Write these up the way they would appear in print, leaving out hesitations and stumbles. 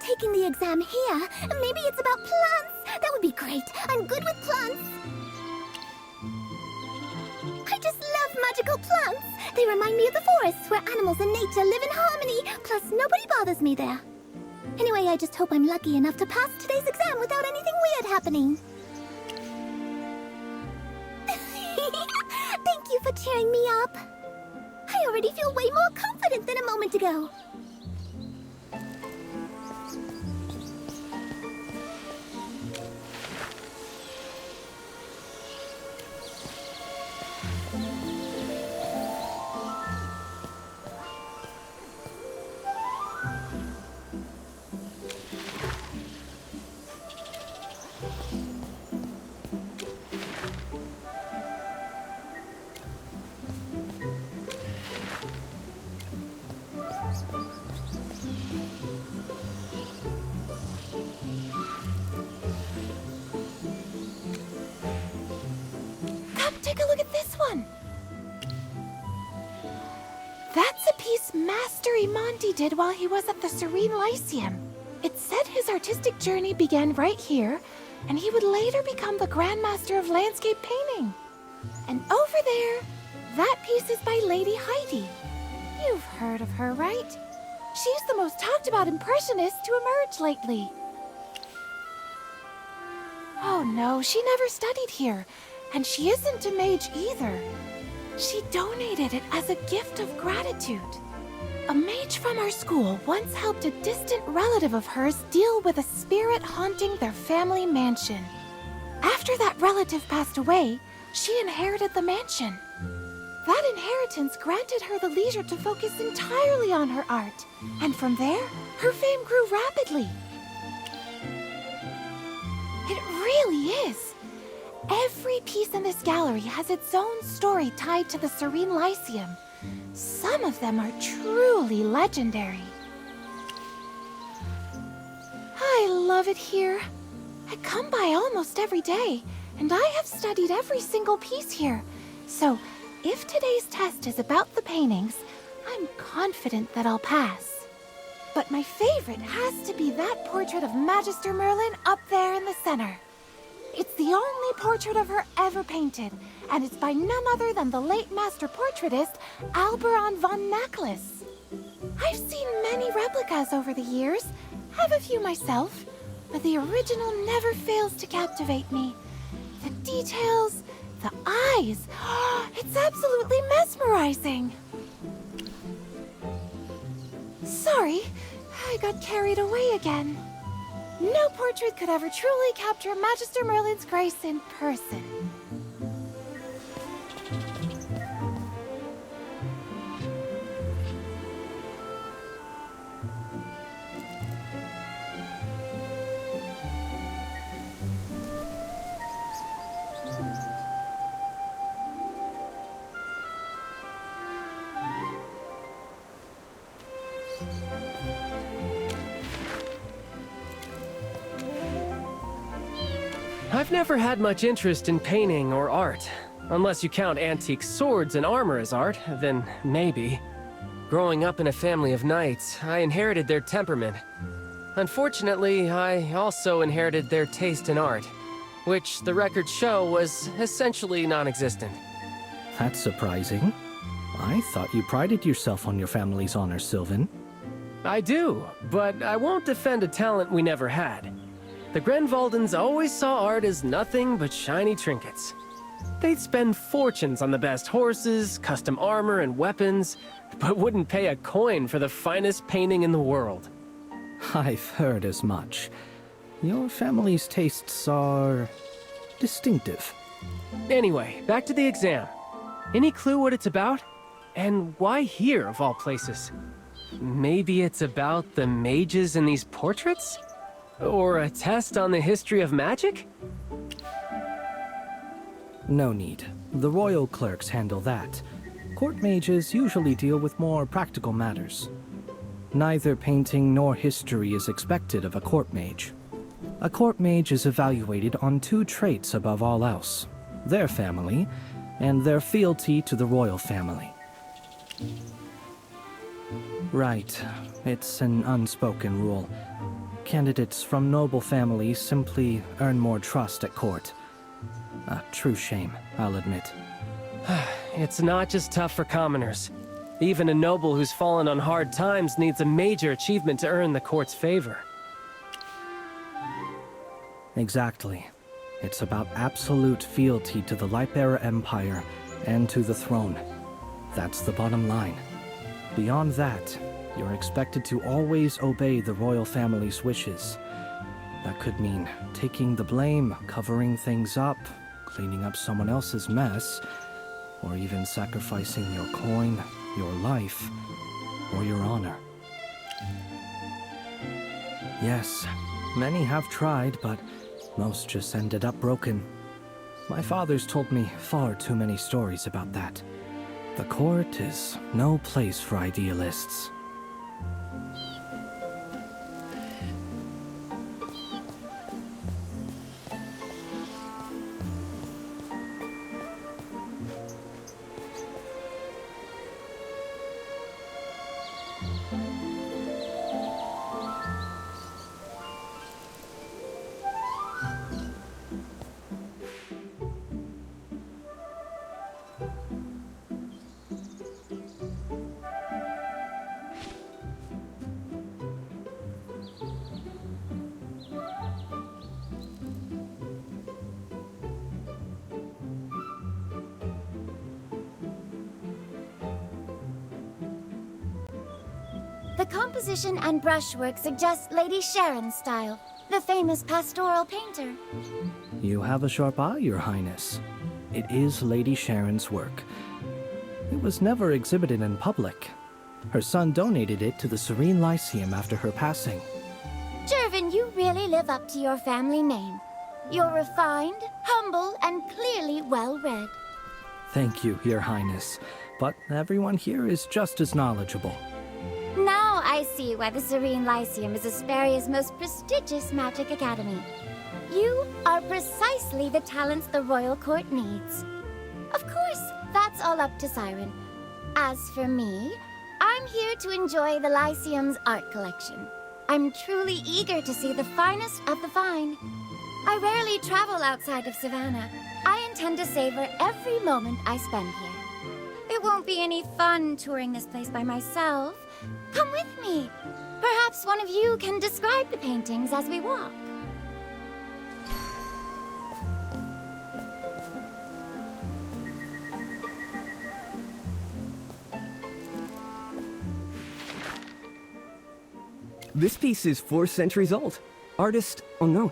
taking the exam here. Maybe it's about plants. That would be great. I'm good with plants. I just love magical plants. They remind me of the forests where animals and nature live in harmony. Plus, nobody bothers me there. Anyway, I just hope I'm lucky enough to pass today's exam without anything weird happening. Thank you for cheering me up. I already feel way more confident than a moment ago. Take a look at this one. That's a piece Master Imanti did while he was at the Serene Lyceum. It said his artistic journey began right here, and he would later become the Grandmaster of Landscape Painting. And over there, that piece is by Lady Heidi. You've heard of her, right? She's the most talked about impressionist to emerge lately. Oh no, she never studied here. And she isn't a mage either. She donated it as a gift of gratitude. A mage from our school once helped a distant relative of hers deal with a spirit haunting their family mansion. After that relative passed away, she inherited the mansion. That inheritance granted her the leisure to focus entirely on her art. And from there, her fame grew rapidly. It really is. Every piece in this gallery has its own story tied to the Serene Lyceum. Some of them are truly legendary. I love it here. I come by almost every day, and I have studied every single piece here. So, if today's test is about the paintings, I'm confident that I'll pass. But my favorite has to be that portrait of Magister Merlin up there in the center. It's the only portrait of her ever painted, and it's by none other than the late master portraitist, Alberon von Naklis. I've seen many replicas over the years, have a few myself, but the original never fails to captivate me. The details, the eyes, it's absolutely mesmerizing. Sorry, I got carried away again. No portrait could ever truly capture Magister Merlin's grace in person. I've never had much interest in painting or art. Unless you count antique swords and armor as art, then maybe. Growing up in a family of knights, I inherited their temperament. Unfortunately, I also inherited their taste in art, which the records show was essentially non-existent. That's surprising. I thought you prided yourself on your family's honor, Sylvan. I do, but I won't defend a talent we never had. The Grenvaldens always saw art as nothing but shiny trinkets. They'd spend fortunes on the best horses, custom armor, and weapons, but wouldn't pay a coin for the finest painting in the world. I've heard as much. Your family's tastes are distinctive. Anyway, back to the exam. Any clue what it's about? And why here, of all places? Maybe it's about the mages in these portraits? Or a test on the history of magic? No need. The royal clerks handle that. Court mages usually deal with more practical matters. Neither painting nor history is expected of a court mage. A court mage is evaluated on two traits above all else: their family and their fealty to the royal family. Right. It's an unspoken rule. Candidates from noble families simply earn more trust at court. A true shame, I'll admit. It's not just tough for commoners. Even a noble who's fallen on hard times needs a major achievement to earn the court's favor. Exactly. It's about absolute fealty to the Lightbearer Empire and to the throne. That's the bottom line. Beyond that, you're expected to always obey the royal family's wishes. That could mean taking the blame, covering things up, cleaning up someone else's mess, or even sacrificing your coin, your life, or your honor. Yes, many have tried, but most just ended up broken. My father's told me far too many stories about that. The court is no place for idealists. The composition and brushwork suggest Lady Sharon's style, the famous pastoral painter. You have a sharp eye, Your Highness. It is Lady Sharon's work. It was never exhibited in public. Her son donated it to the Serene Lyceum after her passing. Jervin, you really live up to your family name. You're refined, humble, and clearly well-read. Thank you, Your Highness. But everyone here is just as knowledgeable. Now I see why the Serene Lyceum is Asperia's most prestigious magic academy. You are precisely the talents the royal court needs. Of course, that's all up to Siren. As for me, I'm here to enjoy the Lyceum's art collection. I'm truly eager to see the finest of the fine. I rarely travel outside of Savannah. I intend to savor every moment I spend here. It won't be any fun touring this place by myself. Come with me. Perhaps one of you can describe the paintings as we walk. This piece is 4 centuries old. Artist, oh no.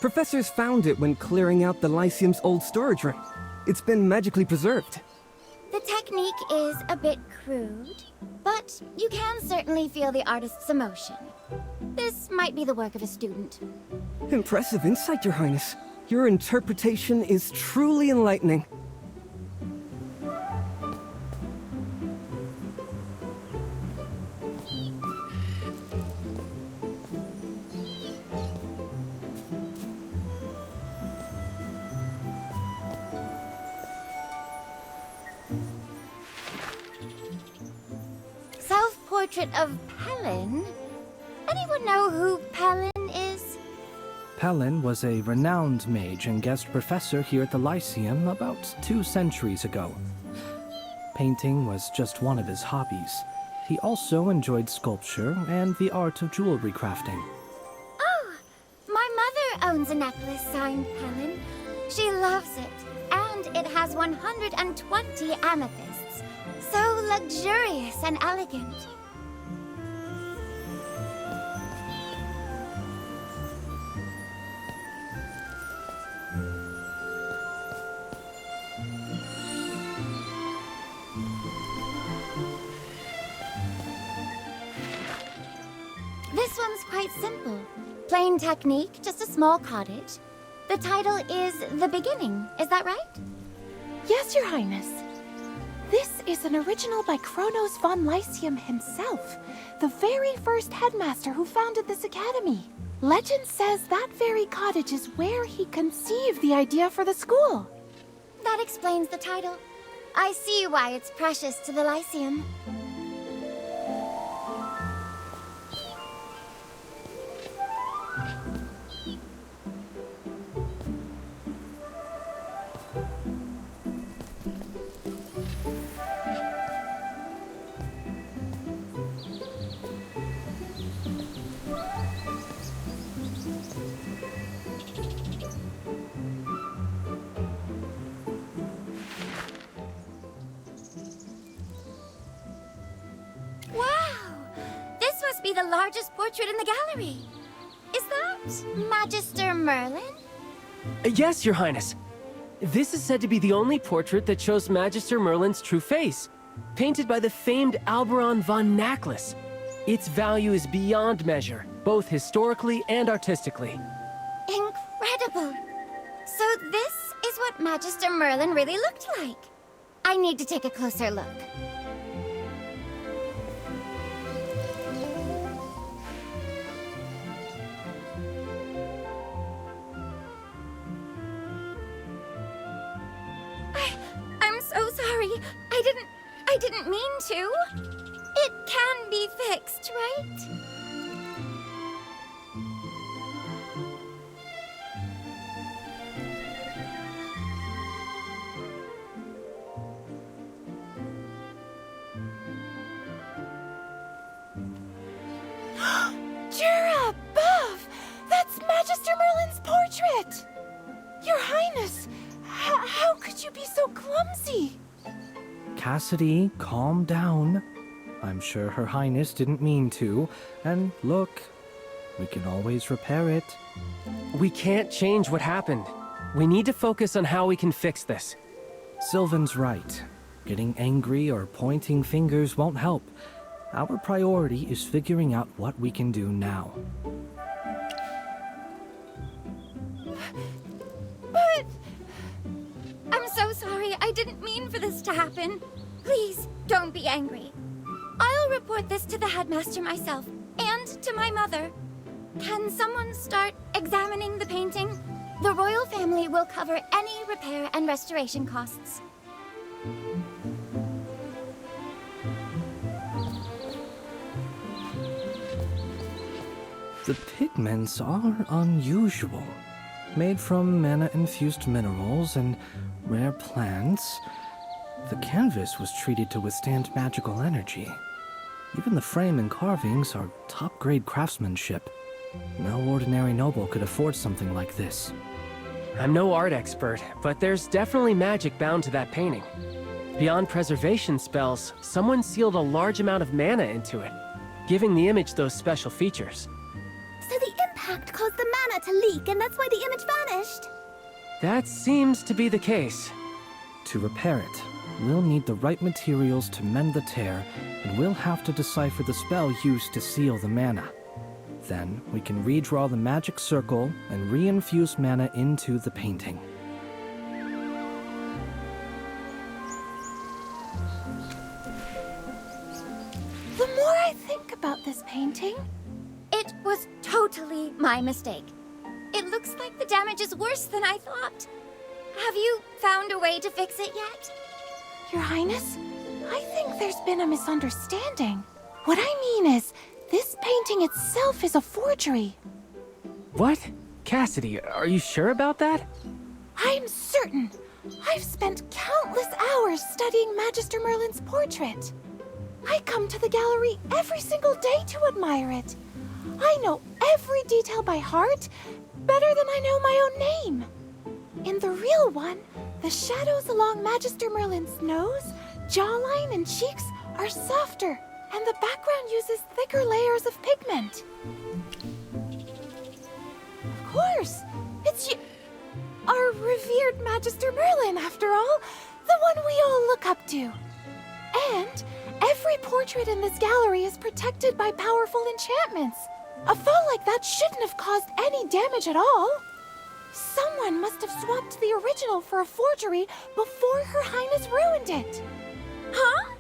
Professors found it when clearing out the Lyceum's old storage room. It's been magically preserved. The technique is a bit crude, but you can certainly feel the artist's emotion. This might be the work of a student. Impressive insight, Your Highness. Your interpretation is truly enlightening. Self-portrait of Pelin? Anyone know who Pelin is? Pelin was a renowned mage and guest professor here at the Lyceum about 2 centuries ago. Painting was just one of his hobbies. He also enjoyed sculpture and the art of jewelry crafting. Oh, my mother owns a necklace signed Pelin. She loves it, and it has 120 amethysts. So luxurious and elegant. This one's quite simple. Plain technique, just a small cottage. The title is The Beginning, is that right? Yes, Your Highness. This is an original by Kronos von Lyceum himself, the very first headmaster who founded this academy. Legend says that very cottage is where he conceived the idea for the school. That explains the title. I see why it's precious to the Lyceum. portrait in the gallery. Is that Magister Merlin? Yes, Your Highness. This is said to be the only portrait that shows Magister Merlin's true face, painted by the famed Alberon von Knackless. Its value is beyond measure, both historically and artistically. Incredible! So this is what Magister Merlin really looked like. I need to take a closer look. I'm so sorry. I didn't mean to. It can be fixed, right? Jura above! That's Magister Merlin's portrait! Your Highness, how could you be so clumsy? Cassidy, calm down. I'm sure Her Highness didn't mean to. And look, we can always repair it. We can't change what happened. We need to focus on how we can fix this. Sylvan's right. Getting angry or pointing fingers won't help. Our priority is figuring out what we can do now. But... I'm so sorry. I didn't mean for this to happen. Please, don't be angry. I'll report this to the headmaster myself, and to my mother. Can someone start examining the painting? The royal family will cover any repair and restoration costs. The pigments are unusual. Made from mana-infused minerals and rare plants, the canvas was treated to withstand magical energy. Even the frame and carvings are top-grade craftsmanship. No ordinary noble could afford something like this. I'm no art expert, but there's definitely magic bound to that painting. Beyond preservation spells, someone sealed a large amount of mana into it, giving the image those special features. So the impact caused the mana to leak, and that's why the image vanished. That seems to be the case. To repair it, we'll need the right materials to mend the tear, and we'll have to decipher the spell used to seal the mana. Then, we can redraw the magic circle and reinfuse mana into the painting. The more I think about this painting... It was totally my mistake. It looks like the damage is worse than I thought. Have you found a way to fix it yet? Your Highness, I think there's been a misunderstanding. What I mean is, this painting itself is a forgery. What? Cassidy, are you sure about that? I'm certain. I've spent countless hours studying Magister Merlin's portrait. I come to the gallery every single day to admire it. I know every detail by heart, better than I know my own name. In the real one, the shadows along Magister Merlin's nose, jawline, and cheeks are softer, and the background uses thicker layers of pigment. Of course, it's you, our revered Magister Merlin, after all, the one we all look up to. And every portrait in this gallery is protected by powerful enchantments. A fall like that shouldn't have caused any damage at all. Someone must have swapped the original for a forgery before Her Highness ruined it. Huh?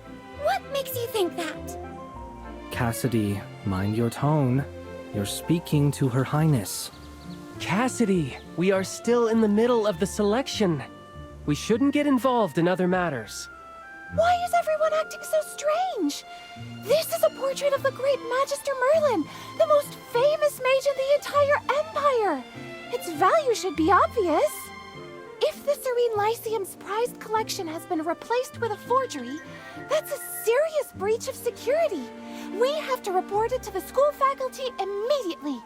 What makes you think that? Cassidy, mind your tone. You're speaking to Her Highness. Cassidy, we are still in the middle of the selection. We shouldn't get involved in other matters. Why is everyone acting so strange? This is a portrait of the great Magister Merlin, the most famous mage in the entire empire. Its value should be obvious. If the Serene Lyceum's prized collection has been replaced with a forgery, that's a serious breach of security. We have to report it to the school faculty immediately.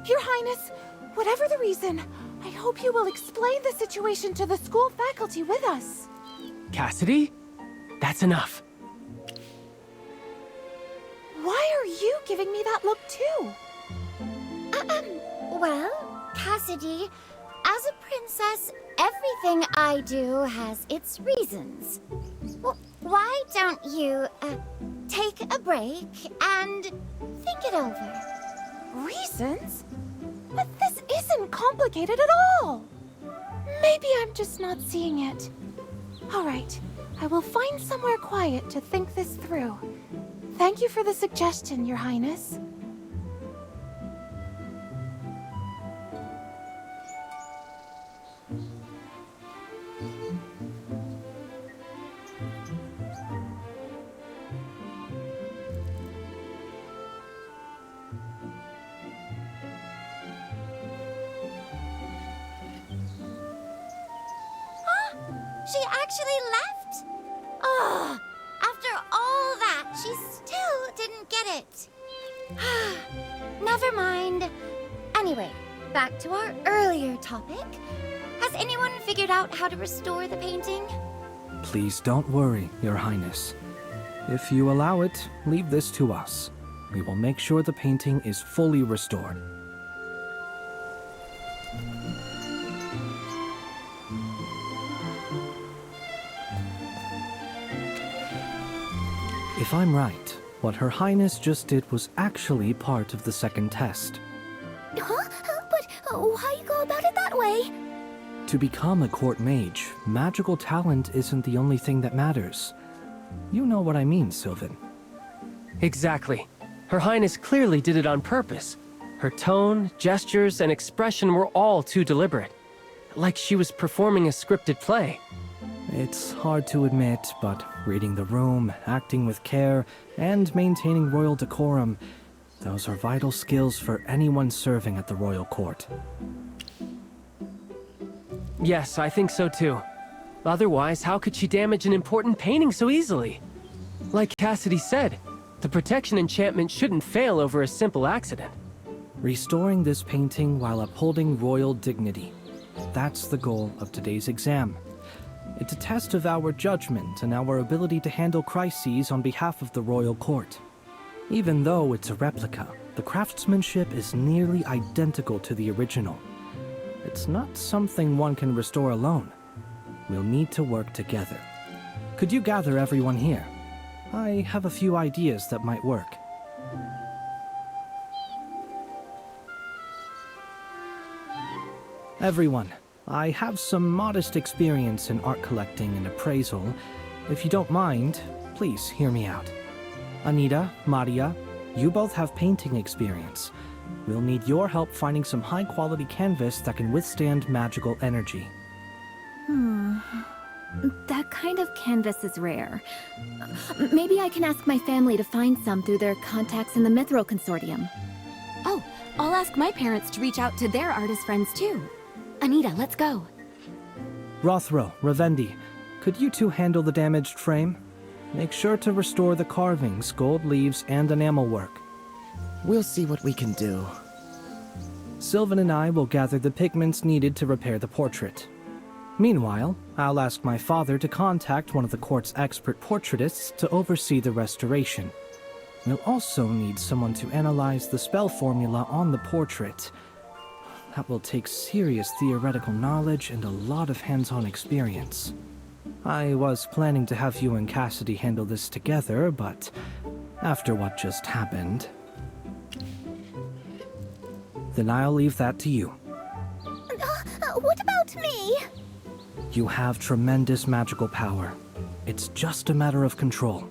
Your Highness, whatever the reason, I hope you will explain the situation to the school faculty with us. Cassidy? That's enough. Why are you giving me that look too. Well, Cassidy, as a princess, everything I do has its reasons. Why don't you, take a break and think it over? Reasons? But this isn't complicated at all. Maybe I'm just not seeing it. All right, I will find somewhere quiet to think this through. Thank you for the suggestion, Your Highness. She actually left? Ugh! After all that, she still didn't get it. Never mind. Anyway, back to our earlier topic. Has anyone figured out how to restore the painting? Please don't worry, Your Highness. If you allow it, leave this to us. We will make sure the painting is fully restored. If I'm right, what Her Highness just did was actually part of the second test. Huh? But why go about it that way? To become a court mage, magical talent isn't the only thing that matters. You know what I mean, Sylvan. Exactly. Her Highness clearly did it on purpose. Her tone, gestures, and expression were all too deliberate. Like she was performing a scripted play. It's hard to admit, but reading the room, acting with care, and maintaining royal decorum, those are vital skills for anyone serving at the royal court. Yes, I think so too. Otherwise, how could she damage an important painting so easily? Like Cassidy said, the protection enchantment shouldn't fail over a simple accident. Restoring this painting while upholding royal dignity. That's the goal of today's exam. It's a test of our judgment and our ability to handle crises on behalf of the royal court. Even though it's a replica, the craftsmanship is nearly identical to the original. It's not something one can restore alone. We'll need to work together. Could you gather everyone here? I have a few ideas that might work. Everyone, I have some modest experience in art collecting and appraisal. If you don't mind, please hear me out. Anita, Maria, you both have painting experience. We'll need your help finding some high-quality canvas that can withstand magical energy. That kind of canvas is rare. Maybe I can ask my family to find some through their contacts in the Mithril Consortium. Oh, I'll ask my parents to reach out to their artist friends too. Anita, let's go. Rothro, Ravendi, could you two handle the damaged frame? Make sure to restore the carvings, gold leaves, and enamel work. We'll see what we can do. Sylvan and I will gather the pigments needed to repair the portrait. Meanwhile, I'll ask my father to contact one of the court's expert portraitists to oversee the restoration. We'll also need someone to analyze the spell formula on the portrait. That will take serious theoretical knowledge and a lot of hands-on experience. I was planning to have you and Cassidy handle this together, but after what just happened, then I'll leave that to you. What about me? You have tremendous magical power. It's just a matter of control.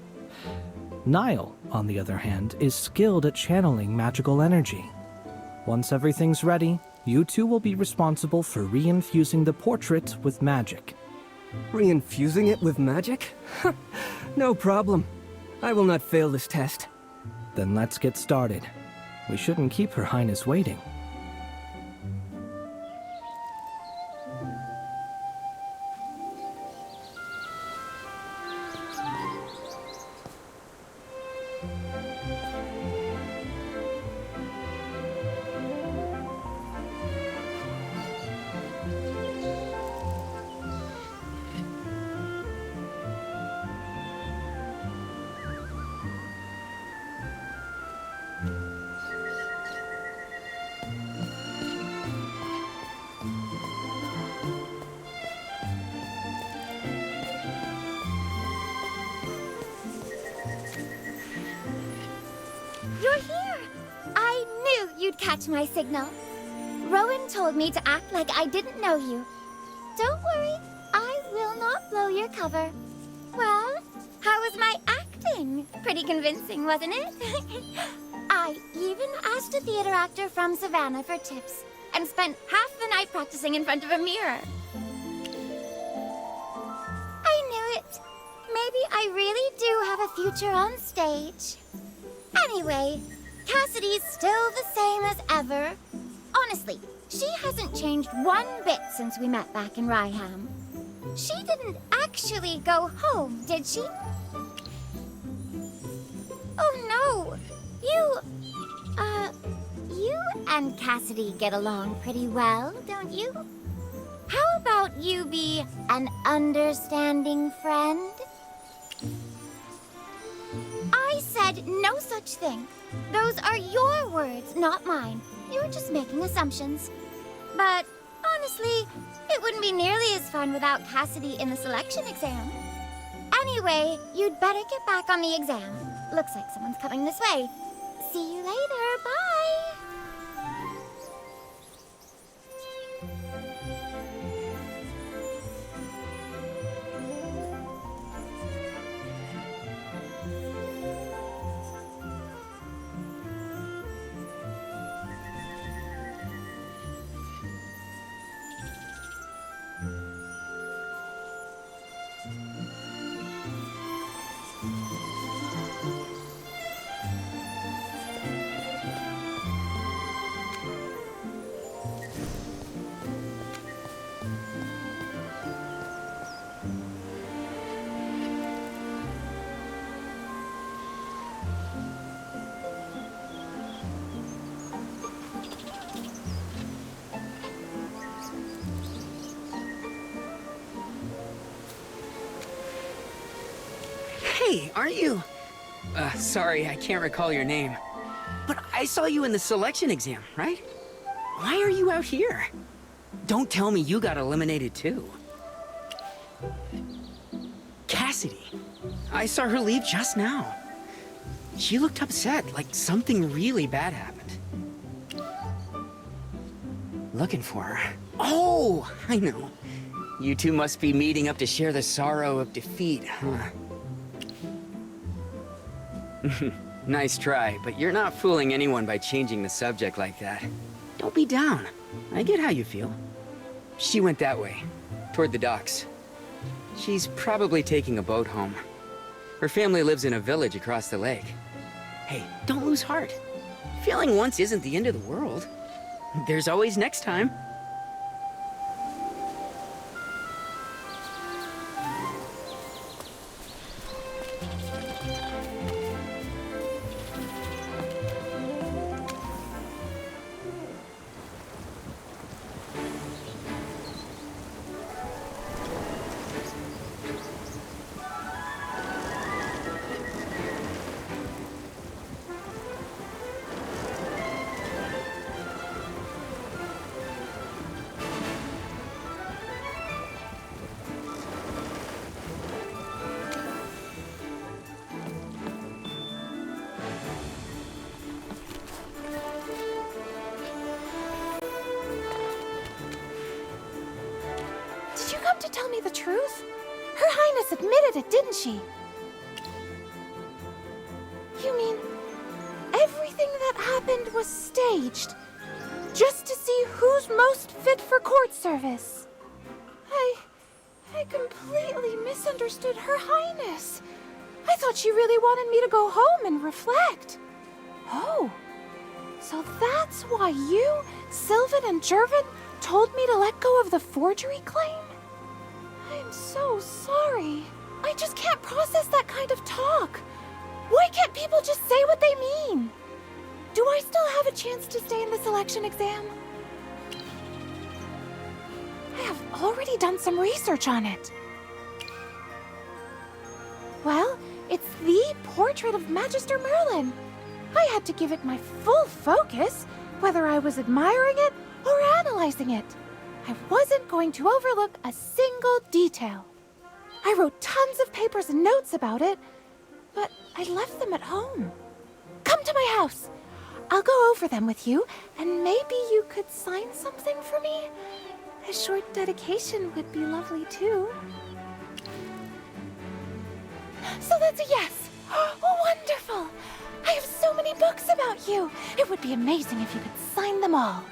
Niall, on the other hand, is skilled at channeling magical energy. Once everything's ready, you two will be responsible for reinfusing the portrait with magic. Reinfusing it with magic? No problem. I will not fail this test. Then let's get started. We shouldn't keep Her Highness waiting. catch my signal. Rowan told me to act like I didn't know you. Don't worry, I will not blow your cover. Well, how was my acting? Pretty convincing, wasn't it? I even asked a theater actor from Savannah for tips and spent half the night practicing in front of a mirror. I knew it. Maybe I really do have a future on stage. Anyway, Cassidy's still the same as ever. Honestly, she hasn't changed one bit since we met back in Ryham. She didn't actually go home, did she? Oh no! You and Cassidy get along pretty well, don't you? How about you be an understanding friend? I said no such thing. Those are your words, not mine. You're just making assumptions. But honestly, it wouldn't be nearly as fun without Cassidy in the selection exam. Anyway, you'd better get back on the exam. Looks like someone's coming this way. See you later. Bye. Hey, aren't you? Sorry, I can't recall your name. But I saw you in the selection exam, right? Why are you out here? Don't tell me you got eliminated too. Cassidy. I saw her leave just now. She looked upset, like something really bad happened. Looking for her. Oh, I know. You two must be meeting up to share the sorrow of defeat, huh? Nice try, but you're not fooling anyone by changing the subject like that. Don't be down. I get how you feel. She went that way, toward the docks. She's probably taking a boat home. Her family lives in a village across the lake. Hey, don't lose heart. Failing once isn't the end of the world. There's always next time. Did you come to tell me the truth? Her Highness admitted it, didn't she? You mean everything that happened was staged? Just to see who's most fit for court service? I completely misunderstood Her Highness. I thought she really wanted me to go home and reflect. Oh, so that's why you, Sylvan and Jervin told me to let go of the forgery claim? I'm so sorry. I just can't process that kind of talk. Why can't people just say what they mean? Do I still have a chance to stay in the selection exam? I have already done some research on it. Well, it's the portrait of Magister Merlin. I had to give it my full focus, whether I was admiring it or analyzing it. I wasn't going to overlook a single detail. I wrote tons of papers and notes about it, but I left them at home. Come to my house. I'll go over them with you, and maybe you could sign something for me? A short dedication would be lovely too. So that's a yes! Wonderful! I have so many books about you! It would be amazing if you could sign them all.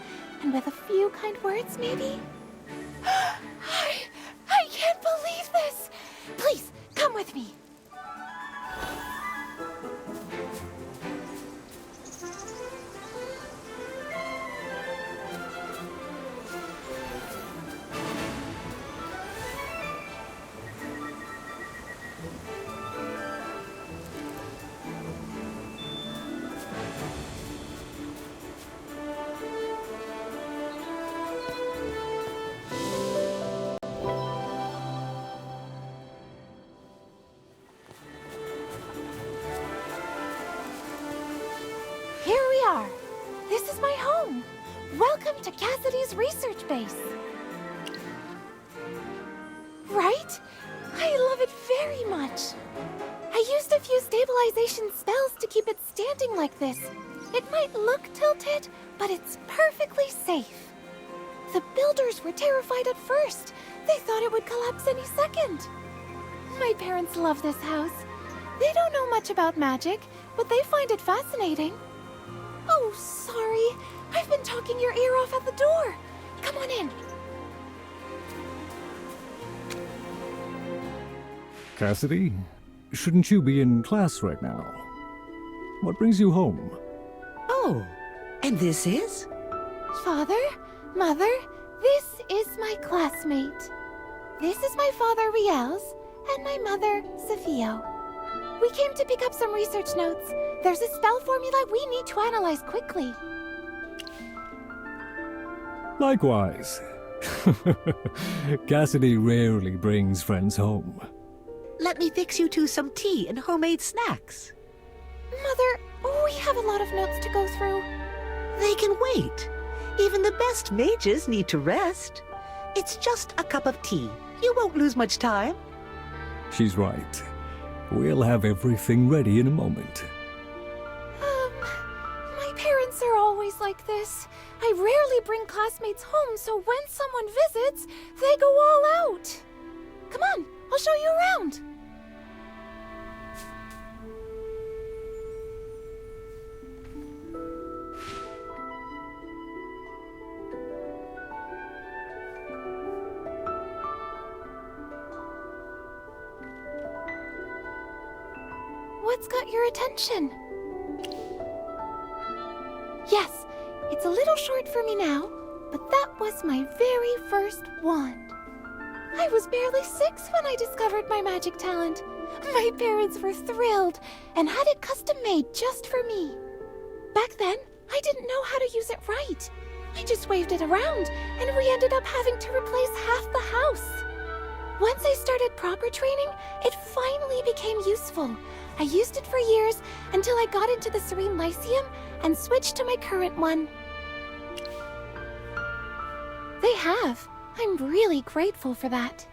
And with a few kind words, maybe? I can't believe this! Please, come with me. Here we are. This is my home. Welcome to Cassidy's research base. Right? I love it very much. I used a few stabilization spells to keep it standing like this. It might look tilted, but it's perfectly safe. The builders were terrified at first. They thought it would collapse any second. My parents love this house. They don't know much about magic, but they find it fascinating. Oh, sorry. I've been talking your ear off at the door. Come on in. Cassidy, shouldn't you be in class right now? What brings you home? Oh, and this is? Father, Mother, this is my classmate. This is my father, Riels, and my mother, Sophia. We came to pick up some research notes. There's a spell formula we need to analyze quickly. Likewise. Cassidy rarely brings friends home. Let me fix you two some tea and homemade snacks. Mother, we have a lot of notes to go through. They can wait. Even the best mages need to rest. It's just a cup of tea. You won't lose much time. She's right. We'll have everything ready in a moment. My parents are always like this. I rarely bring classmates home, so when someone visits, they go all out. Come on, I'll show you around. What's got your attention? Yes, it's a little short for me now, but that was my very first wand. I was barely 6 when I discovered my magic talent. My parents were thrilled and had it custom made just for me. Back then, I didn't know how to use it right. I just waved it around, and we ended up having to replace half the house. Once I started proper training, it finally became useful. I used it for years until I got into the Serene Lyceum and switched to my current one. They have. I'm really grateful for that.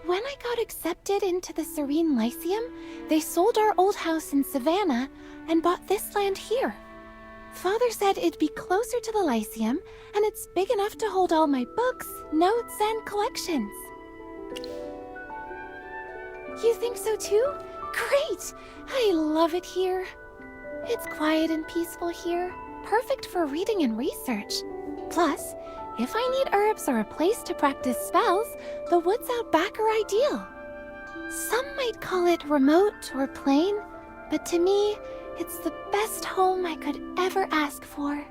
When I got accepted into the Serene Lyceum, they sold our old house in Savannah and bought this land here. Father said it'd be closer to the Lyceum, and it's big enough to hold all my books, notes, and collections. You think so too? Great! I love it here. It's quiet and peaceful here, perfect for reading and research. Plus, if I need herbs or a place to practice spells, the woods out back are ideal. Some might call it remote or plain, but to me, it's the best home I could ever ask for.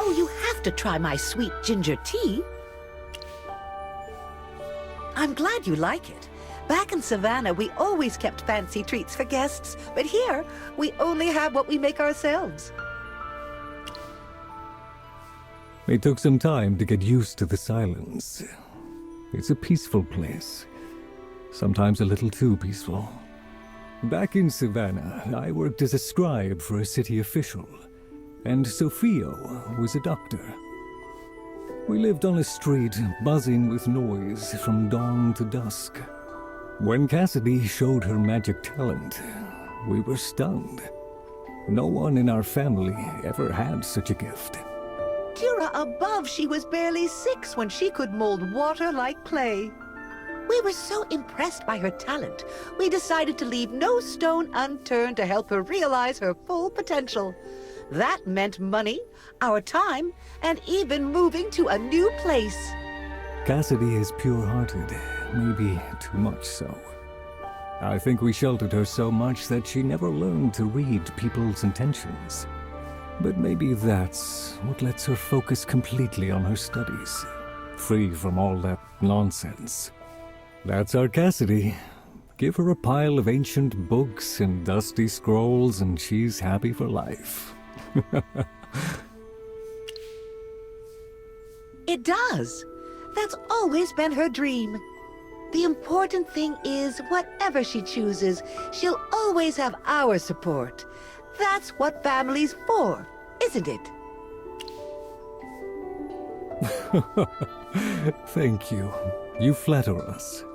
Oh, you have to try my sweet ginger tea. I'm glad you like it. Back in Savannah, we always kept fancy treats for guests, but here, we only have what we make ourselves. It took some time to get used to the silence. It's a peaceful place. Sometimes a little too peaceful. Back in Savannah, I worked as a scribe for a city official, and Sophia was a doctor. We lived on a street buzzing with noise from dawn to dusk. When Cassidy showed her magic talent, we were stunned. No one in our family ever had such a gift. Tira above, she was barely 6 when she could mold water like clay. We were so impressed by her talent, we decided to leave no stone unturned to help her realize her full potential. That meant money, our time, and even moving to a new place. Cassidy is pure-hearted, maybe too much so. I think we sheltered her so much that she never learned to read people's intentions. But maybe that's what lets her focus completely on her studies, free from all that nonsense. That's our Cassidy. Give her a pile of ancient books and dusty scrolls and she's happy for life. It does. That's always been her dream. The important thing is, whatever she chooses, she'll always have our support. That's what family's for, isn't it? Thank you. You flatter us.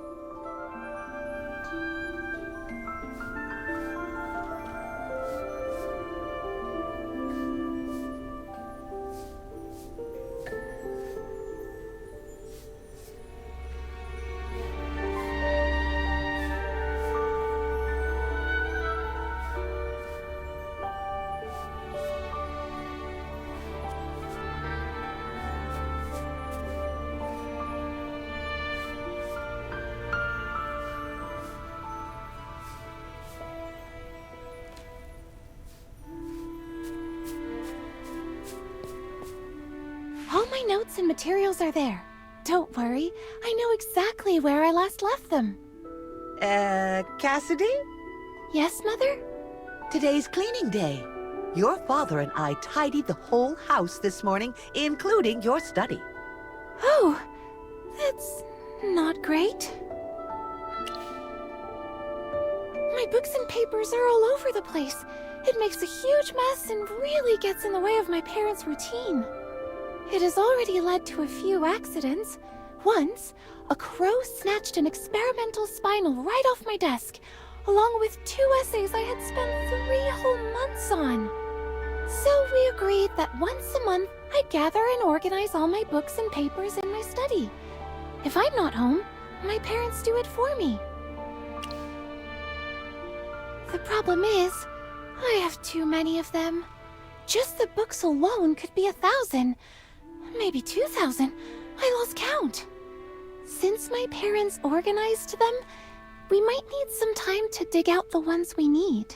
All my notes and materials are there. Don't worry, I know exactly where I last left them. Cassidy? Yes, Mother? Today's cleaning day. Your father and I tidied the whole house this morning, including your study. Oh, that's not great. My books and papers are all over the place. It makes a huge mess and really gets in the way of my parents' routine. It has already led to a few accidents. Once, a crow snatched an experimental spinal right off my desk, along with 2 essays I had spent 3 whole months on. So we agreed that once a month, I'd gather and organize all my books and papers in my study. If I'm not home, my parents do it for me. The problem is, I have too many of them. Just the books alone could be 1,000. Maybe 2,000. I lost count. Since my parents organized them, we might need some time to dig out the ones we need.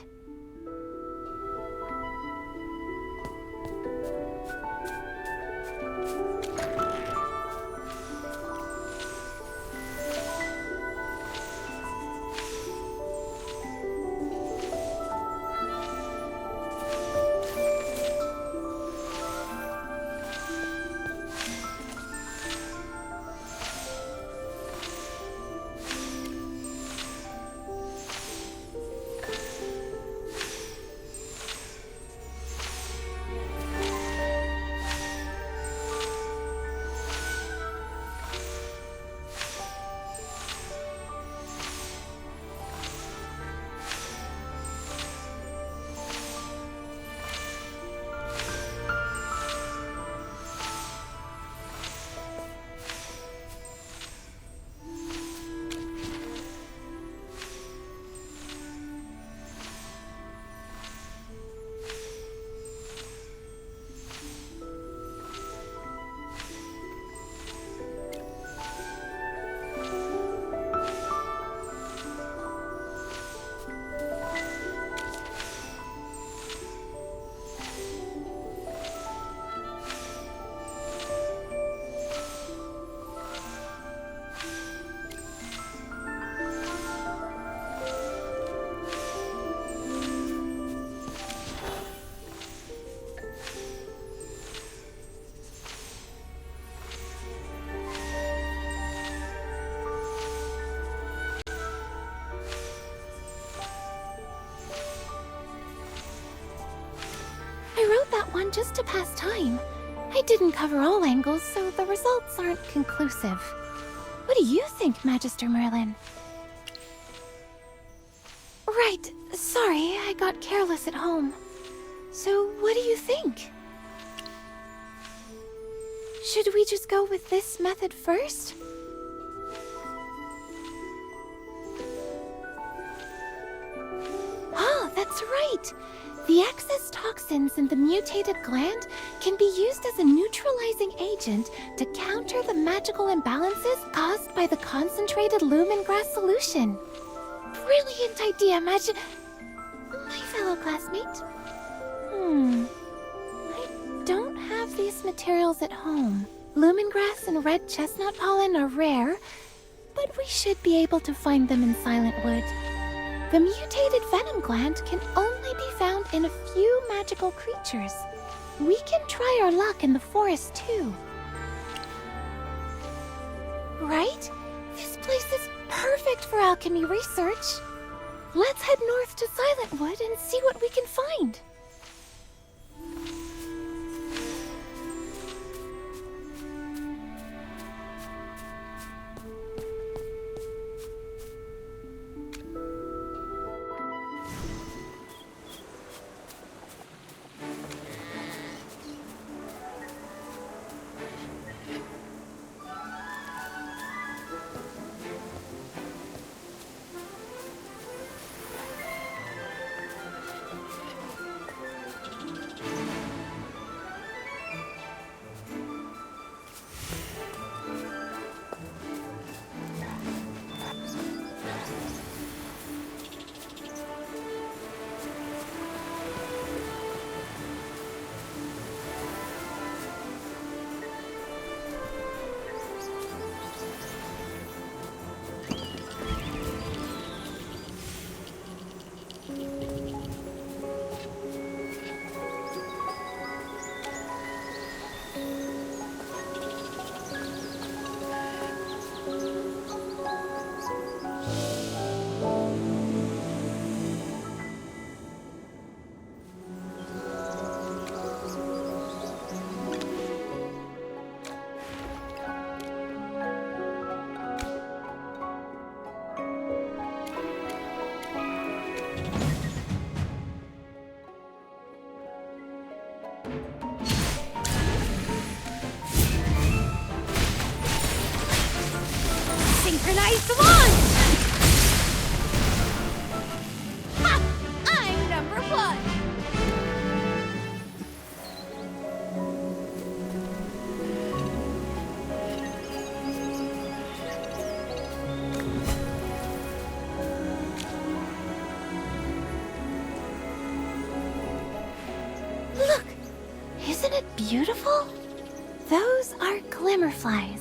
I wrote that one just to pass time. I didn't cover all angles, so the results aren't conclusive. What do you think, Magister Merlin? Right, sorry, I got careless at home. So, what do you think? Should we just go with this method first? Ah, that's right! The excess toxins in the mutated gland can be used as a neutralizing agent to counter the magical imbalances caused by the concentrated lemongrass solution. Brilliant idea, my fellow classmate. I don't have these materials at home. Lemongrass and red chestnut pollen are rare, but we should be able to find them in Silent Wood. The mutated venom gland can only be found in a few magical creatures. We can try our luck in the forest too. Right? This place is perfect for alchemy research. Let's head north to Silent Wood and see what we can find. Synchronized launch! Ha! I'm number one! Look! Isn't it beautiful? Those are glimmerflies.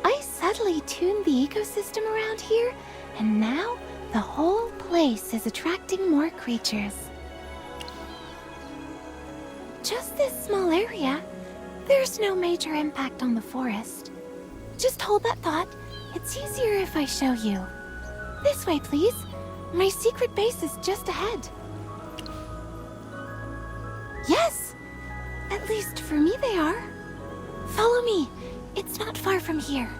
I subtly tuned the ecosystem around here, and now the whole place is attracting more creatures. Just this small area, there's no major impact on the forest. Just hold that thought. It's easier if I show you. This way, please. My secret base is just ahead. Yes! At least for me they are. Follow me. It's not far from here.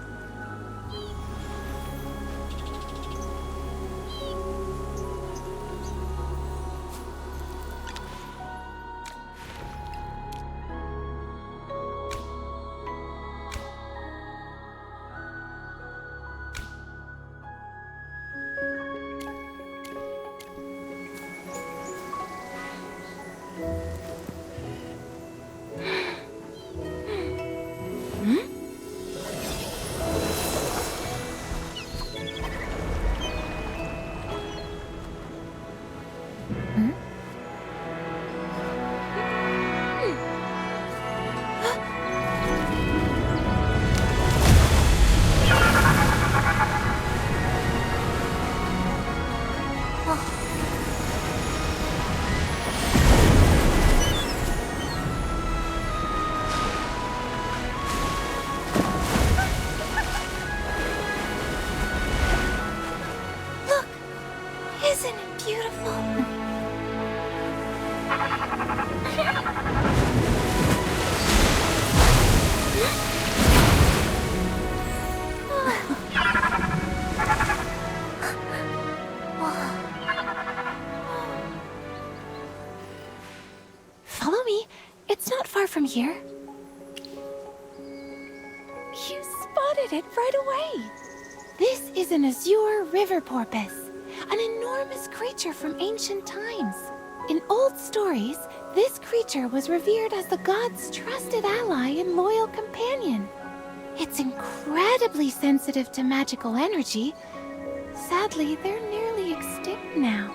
It's not far from here. You spotted it right away. This is an azure river porpoise, an enormous creature from ancient times. In old stories, this creature was revered as the gods' trusted ally and loyal companion. It's incredibly sensitive to magical energy. Sadly, they're nearly extinct now.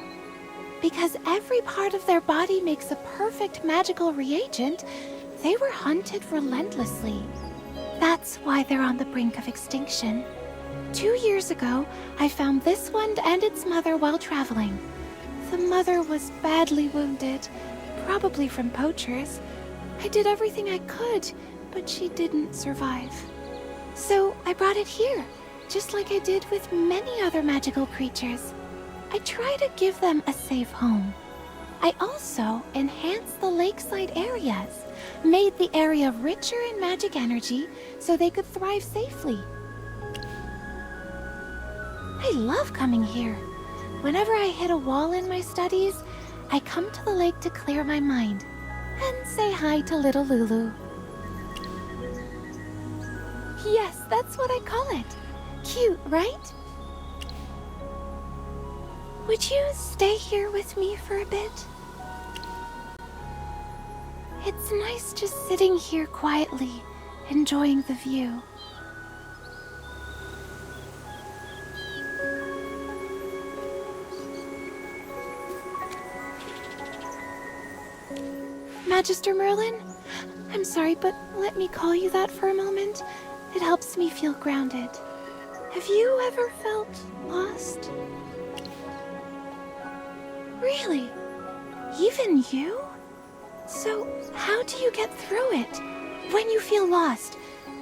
Because every part of their body makes a perfect magical reagent, they were hunted relentlessly. That's why they're on the brink of extinction. 2 years ago, I found this one and its mother while traveling. The mother was badly wounded, probably from poachers. I did everything I could, but she didn't survive. So I brought it here, just like I did with many other magical creatures. I try to give them a safe home. I also enhanced the lakeside areas, made the area richer in magic energy so they could thrive safely. I love coming here. Whenever I hit a wall in my studies, I come to the lake to clear my mind and say hi to little Lulu. Yes, that's what I call it. Cute, right? Would you stay here with me for a bit? It's nice just sitting here quietly, enjoying the view. Magister Merlin? I'm sorry, but let me call you that for a moment. It helps me feel grounded. Have you ever felt lost? Really? Even you? So, how do you get through it? When you feel lost,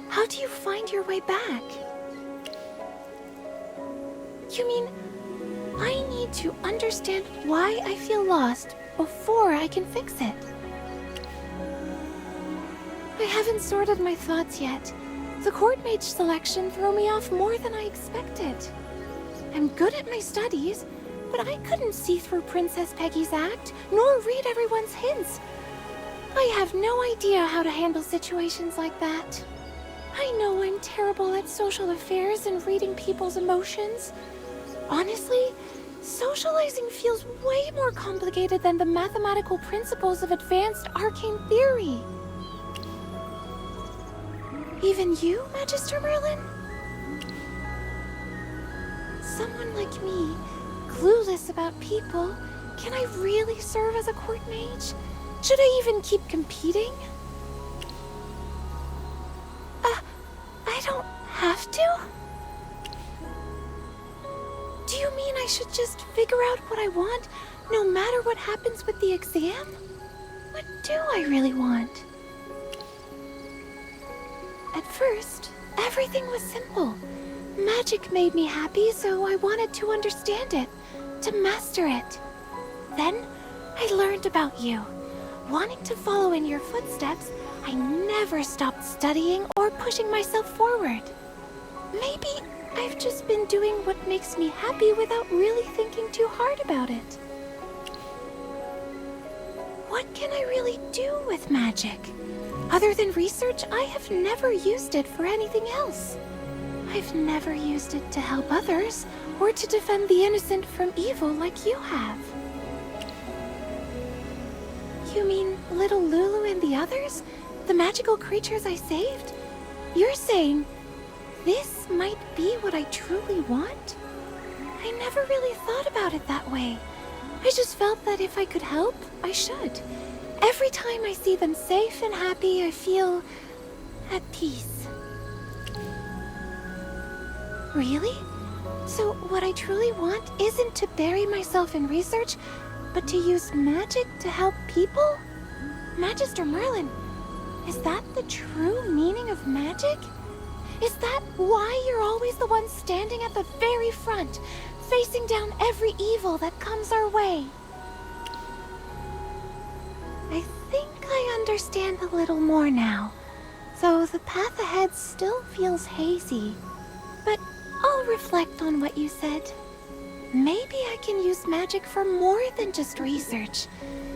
how do you find your way back? You mean, I need to understand why I feel lost before I can fix it? I haven't sorted my thoughts yet. The court mage selection threw me off more than I expected. I'm good at my studies, but I couldn't see through Princess Peggy's act, nor read everyone's hints. I have no idea how to handle situations like that. I know I'm terrible at social affairs and reading people's emotions. Honestly, socializing feels way more complicated than the mathematical principles of advanced arcane theory. Even you, Magister Merlin? Someone like me, clueless about people, can I really serve as a court mage? Should I even keep competing? I don't have to? Do you mean I should just figure out what I want, no matter what happens with the exam? What do I really want? At first, everything was simple. Magic made me happy, so I wanted to understand it, to master it. Then, I learned about you. Wanting to follow in your footsteps, I never stopped studying or pushing myself forward. Maybe I've just been doing what makes me happy without really thinking too hard about it. What can I really do with magic? Other than research, I have never used it for anything else. I've never used it to help others, or to defend the innocent from evil like you have. You mean little Lulu and the others? The magical creatures I saved? You're saying this might be what I truly want? I never really thought about it that way. I just felt that if I could help, I should. Every time I see them safe and happy, I feel at peace. Really? So what I truly want isn't to bury myself in research, but to use magic to help people? Magister Merlin, is that the true meaning of magic? Is that why you're always the one standing at the very front, facing down every evil that comes our way? I think I understand a little more now, though the path ahead still feels hazy. But I'll reflect on what you said. Maybe I can use magic for more than just research.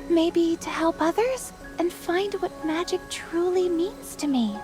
Maybe to help others, and find what magic truly means to me.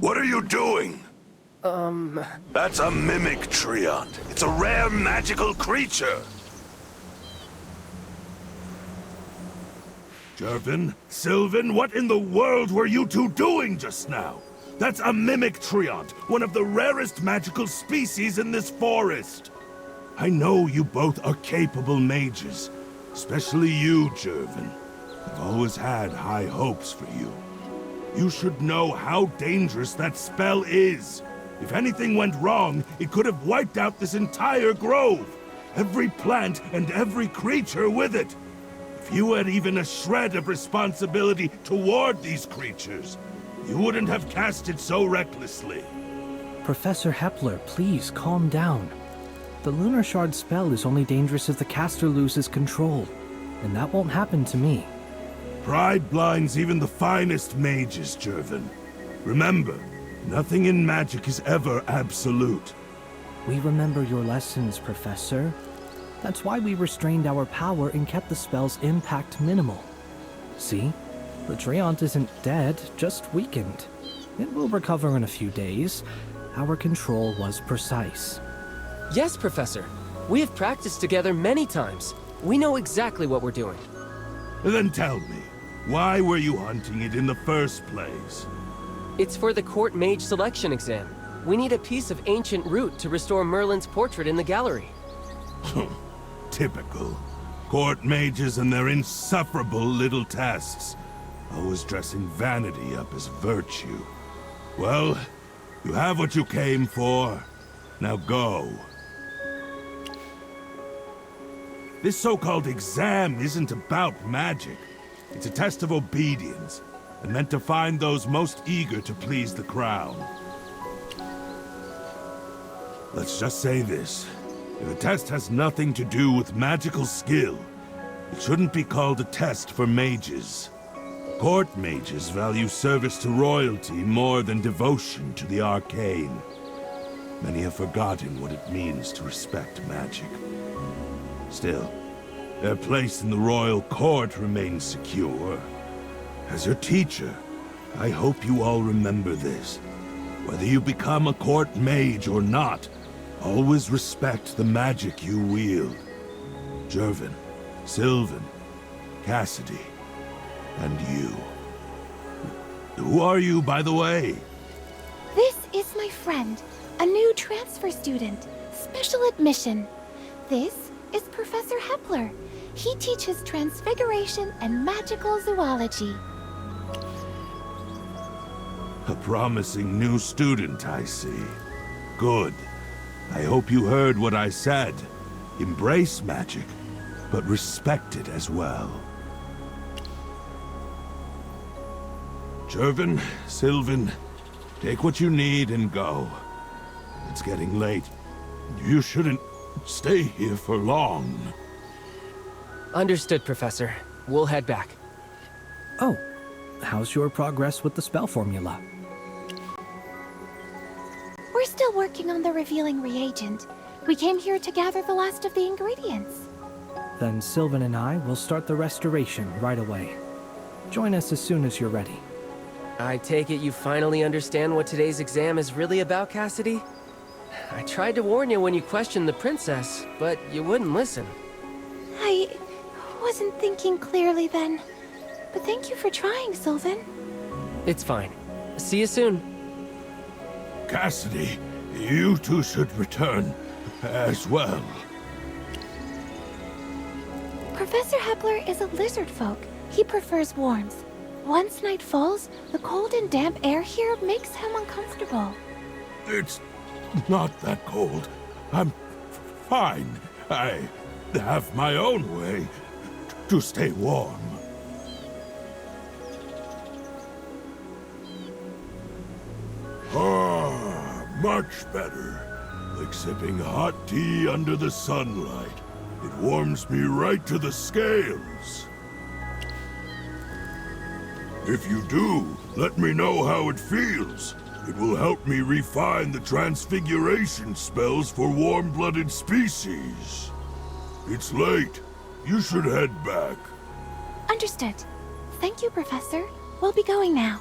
What are you doing? That's a mimic treant. It's a rare magical creature. Jervin, Sylvan, what in the world were you two doing just now? That's a mimic treant, one of the rarest magical species in this forest. I know you both are capable mages, especially you, Jervin. I've always had high hopes for you. You should know how dangerous that spell is. If anything went wrong, it could have wiped out this entire grove. Every plant and every creature with it. If you had even a shred of responsibility toward these creatures, you wouldn't have cast it so recklessly. Professor Hepler, please calm down. The Lunar Shard spell is only dangerous if the caster loses control, and that won't happen to me. Pride blinds even the finest mages, Jervin. Remember, nothing in magic is ever absolute. We remember your lessons, Professor. That's why we restrained our power and kept the spell's impact minimal. See? The treant isn't dead, just weakened. It will recover in a few days. Our control was precise. Yes, Professor. We have practiced together many times. We know exactly what we're doing. Then tell me, why were you hunting it in the first place? It's for the court mage selection exam. We need a piece of ancient root to restore Merlin's portrait in the gallery. Typical. Court mages and their insufferable little tests. Always dressing vanity up as virtue. Well, you have what you came for. Now go. This so-called exam isn't about magic. It's a test of obedience, and meant to find those most eager to please the crown. Let's just say this. If a test has nothing to do with magical skill, it shouldn't be called a test for mages. Court mages value service to royalty more than devotion to the arcane. Many have forgotten what it means to respect magic. Still, their place in the royal court remains secure. As your teacher, I hope you all remember this. Whether you become a court mage or not, always respect the magic you wield. Jervin, Sylvan, Cassidy, and you. Who are you, by the way? This is my friend, a new transfer student, special admission. This is Professor Hepler. He teaches transfiguration and magical zoology. A promising new student, I see. Good. I hope you heard what I said. Embrace magic. but respected as well. Jervin, Sylvan, take what you need and go. It's getting late. You shouldn't stay here for long. Understood, Professor. We'll head back. Oh, how's your progress with the spell formula? We're still working on the revealing reagent. We came here to gather the last of the ingredients. Then Sylvan and I will start the restoration right away. Join us as soon as you're ready. I take it you finally understand what today's exam is really about, Cassidy? I tried to warn you when you questioned the princess, but you wouldn't listen. I wasn't thinking clearly then. But thank you for trying, Sylvan. It's fine. See you soon. Cassidy, you two should return as well. Professor Hepler is a lizard folk. He prefers warmth. Once night falls, the cold and damp air here makes him uncomfortable. It's not that cold. I'm fine. I have my own way to stay warm. Ah, much better. Like sipping hot tea under the sunlight. It warms me right to the scales. If you do, let me know how it feels. It will help me refine the transfiguration spells for warm-blooded species. It's late. You should head back. Understood. Thank you, Professor. We'll be going now.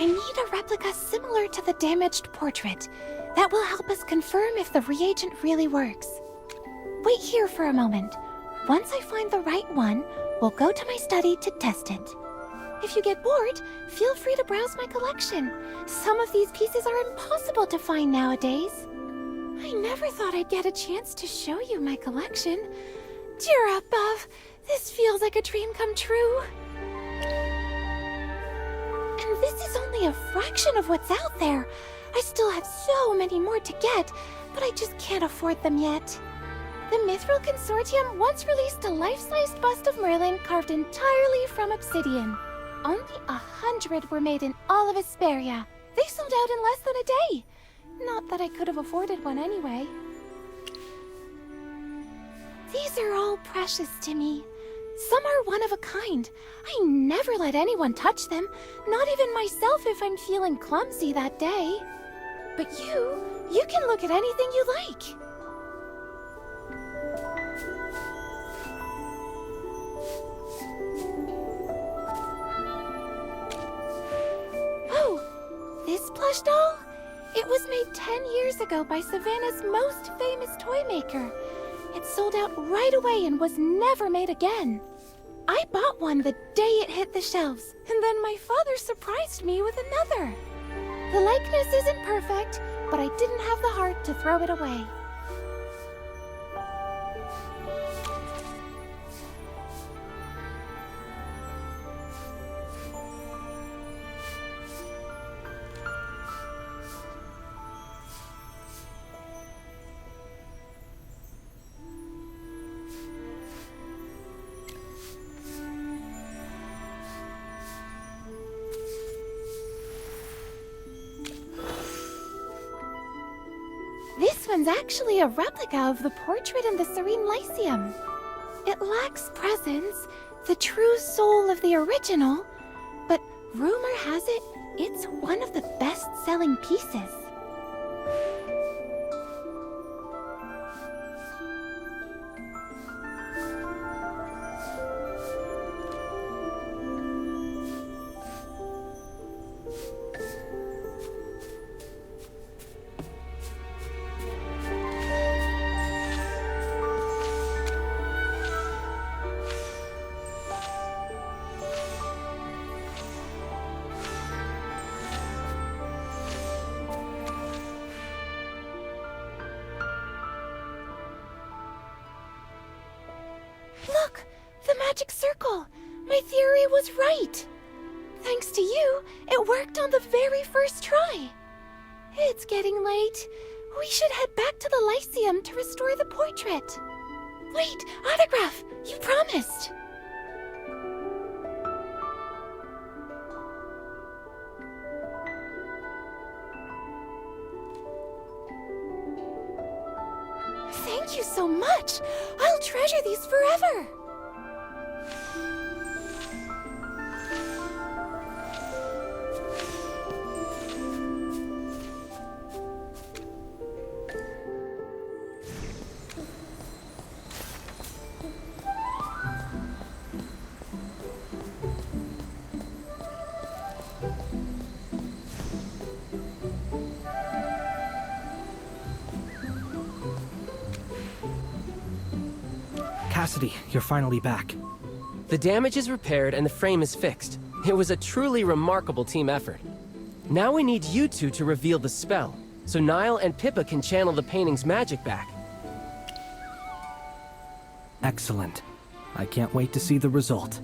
I need a replica similar to the damaged portrait. That will help us confirm if the reagent really works. Wait here for a moment. Once I find the right one, we'll go to my study to test it. If you get bored, feel free to browse my collection. Some of these pieces are impossible to find nowadays. I never thought I'd get a chance to show you my collection. Dear above, this feels like a dream come true. And this is only a fraction of what's out there. I still have so many more to get, but I just can't afford them yet. The Mithril Consortium once released a life-sized bust of Merlin carved entirely from obsidian. Only 100 were made in all of Hesperia. They sold out in less than a day. Not that I could have afforded one anyway. These are all precious to me. Some are one of a kind. I never let anyone touch them, not even myself if I'm feeling clumsy that day. But you can look at anything you like. Oh, this plush doll? It was made 10 years ago by Savannah's most famous toy maker. It sold out right away and was never made again. I bought one the day it hit the shelves, and then my father surprised me with another. The likeness isn't perfect, but I didn't have the heart to throw it away. one's actually a replica of the portrait in the Serene Lyceum. It lacks presence, the true soul of the original, but rumor has it, it's one of the best-selling pieces. Look! The magic circle! My theory was right! Thanks to you, it worked on the very first try. It's getting late. We should head back to the Lyceum to restore the portrait. Wait, autograph! You promised! Thank you so much! I'll treasure these forever! Cassidy, you're finally back. The damage is repaired and the frame is fixed. It was a truly remarkable team effort. Now we need you two to reveal the spell, so Niall and Pippa can channel the painting's magic back. Excellent. I can't wait to see the result.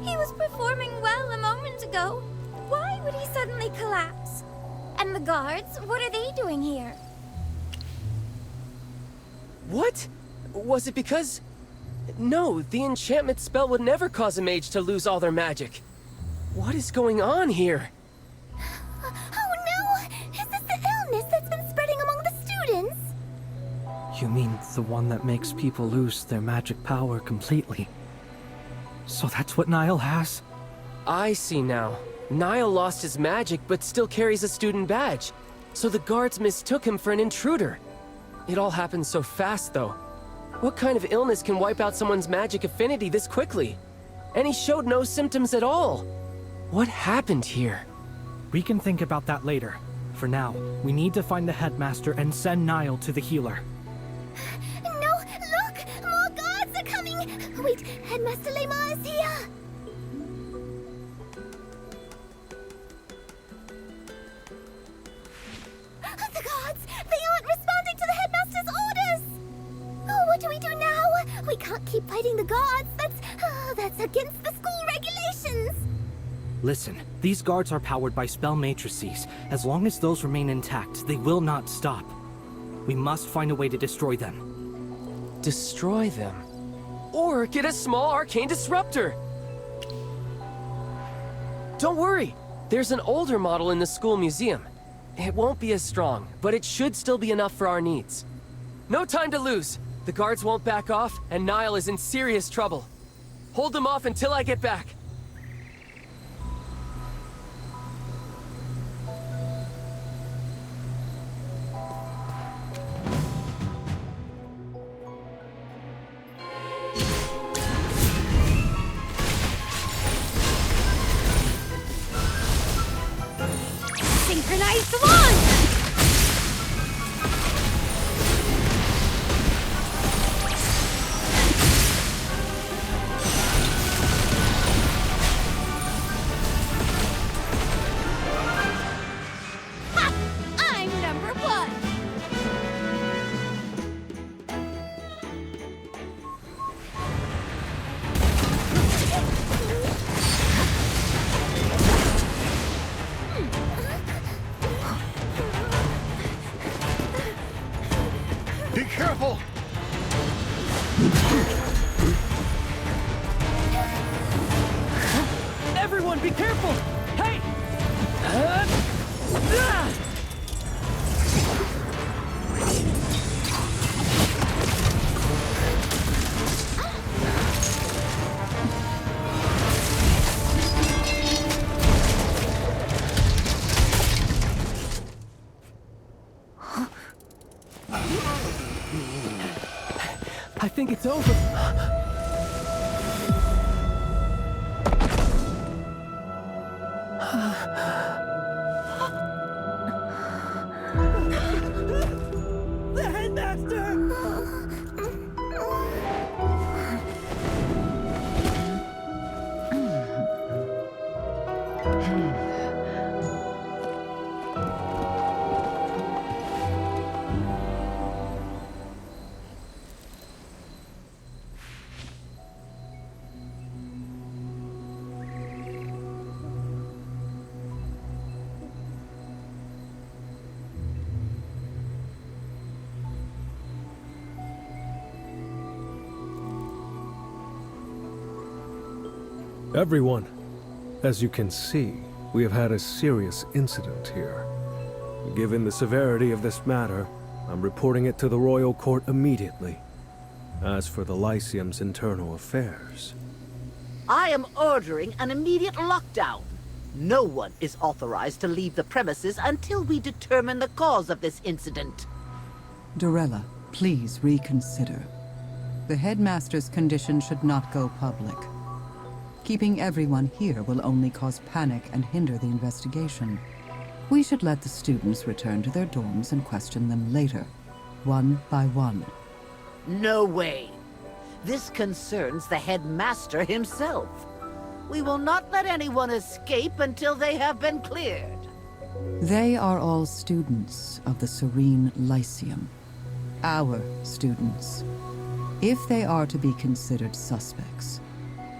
He was performing well a moment ago. Why would he suddenly collapse? And the guards, what are they doing here? What? Was it because... No, the enchantment spell would never cause a mage to lose all their magic. What is going on here? Oh no! Is this the illness that's been spreading among the students? You mean the one that makes people lose their magic power completely? So that's what Niall has? I see now. Niall lost his magic, but still carries a student badge. So the guards mistook him for an intruder. It all happened so fast, though. What kind of illness can wipe out someone's magic affinity this quickly? And he showed no symptoms at all. What happened here? We can think about that later. For now, we need to find the headmaster and send Niall to the healer. No, look! More guards are coming! Wait, Headmaster Lemar is here! The guards! They aren't responding! against the school regulations! Listen, these guards are powered by spell matrices. As long as those remain intact, they will not stop. We must find a way to destroy them. Destroy them? Or get a small arcane disruptor! Don't worry! There's an older model in the school museum. It won't be as strong, but it should still be enough for our needs. No time to lose! The guards won't back off, and Niall is in serious trouble. Hold them off until I get back. Synchronized launch! Ha! I'm number one! Be careful! Everyone, be careful! Hey! I think it's over. The headmaster! Everyone, as you can see, we have had a serious incident here. Given the severity of this matter, I'm reporting it to the Royal Court immediately. As for the Lyceum's internal affairs... I am ordering an immediate lockdown. No one is authorized to leave the premises until we determine the cause of this incident. Dorella, please reconsider. The headmaster's condition should not go public. Keeping everyone here will only cause panic and hinder the investigation. We should let the students return to their dorms and question them later, one by one. No way. This concerns the headmaster himself. We will not let anyone escape until they have been cleared. They are all students of the Serene Lyceum. Our students. If they are to be considered suspects,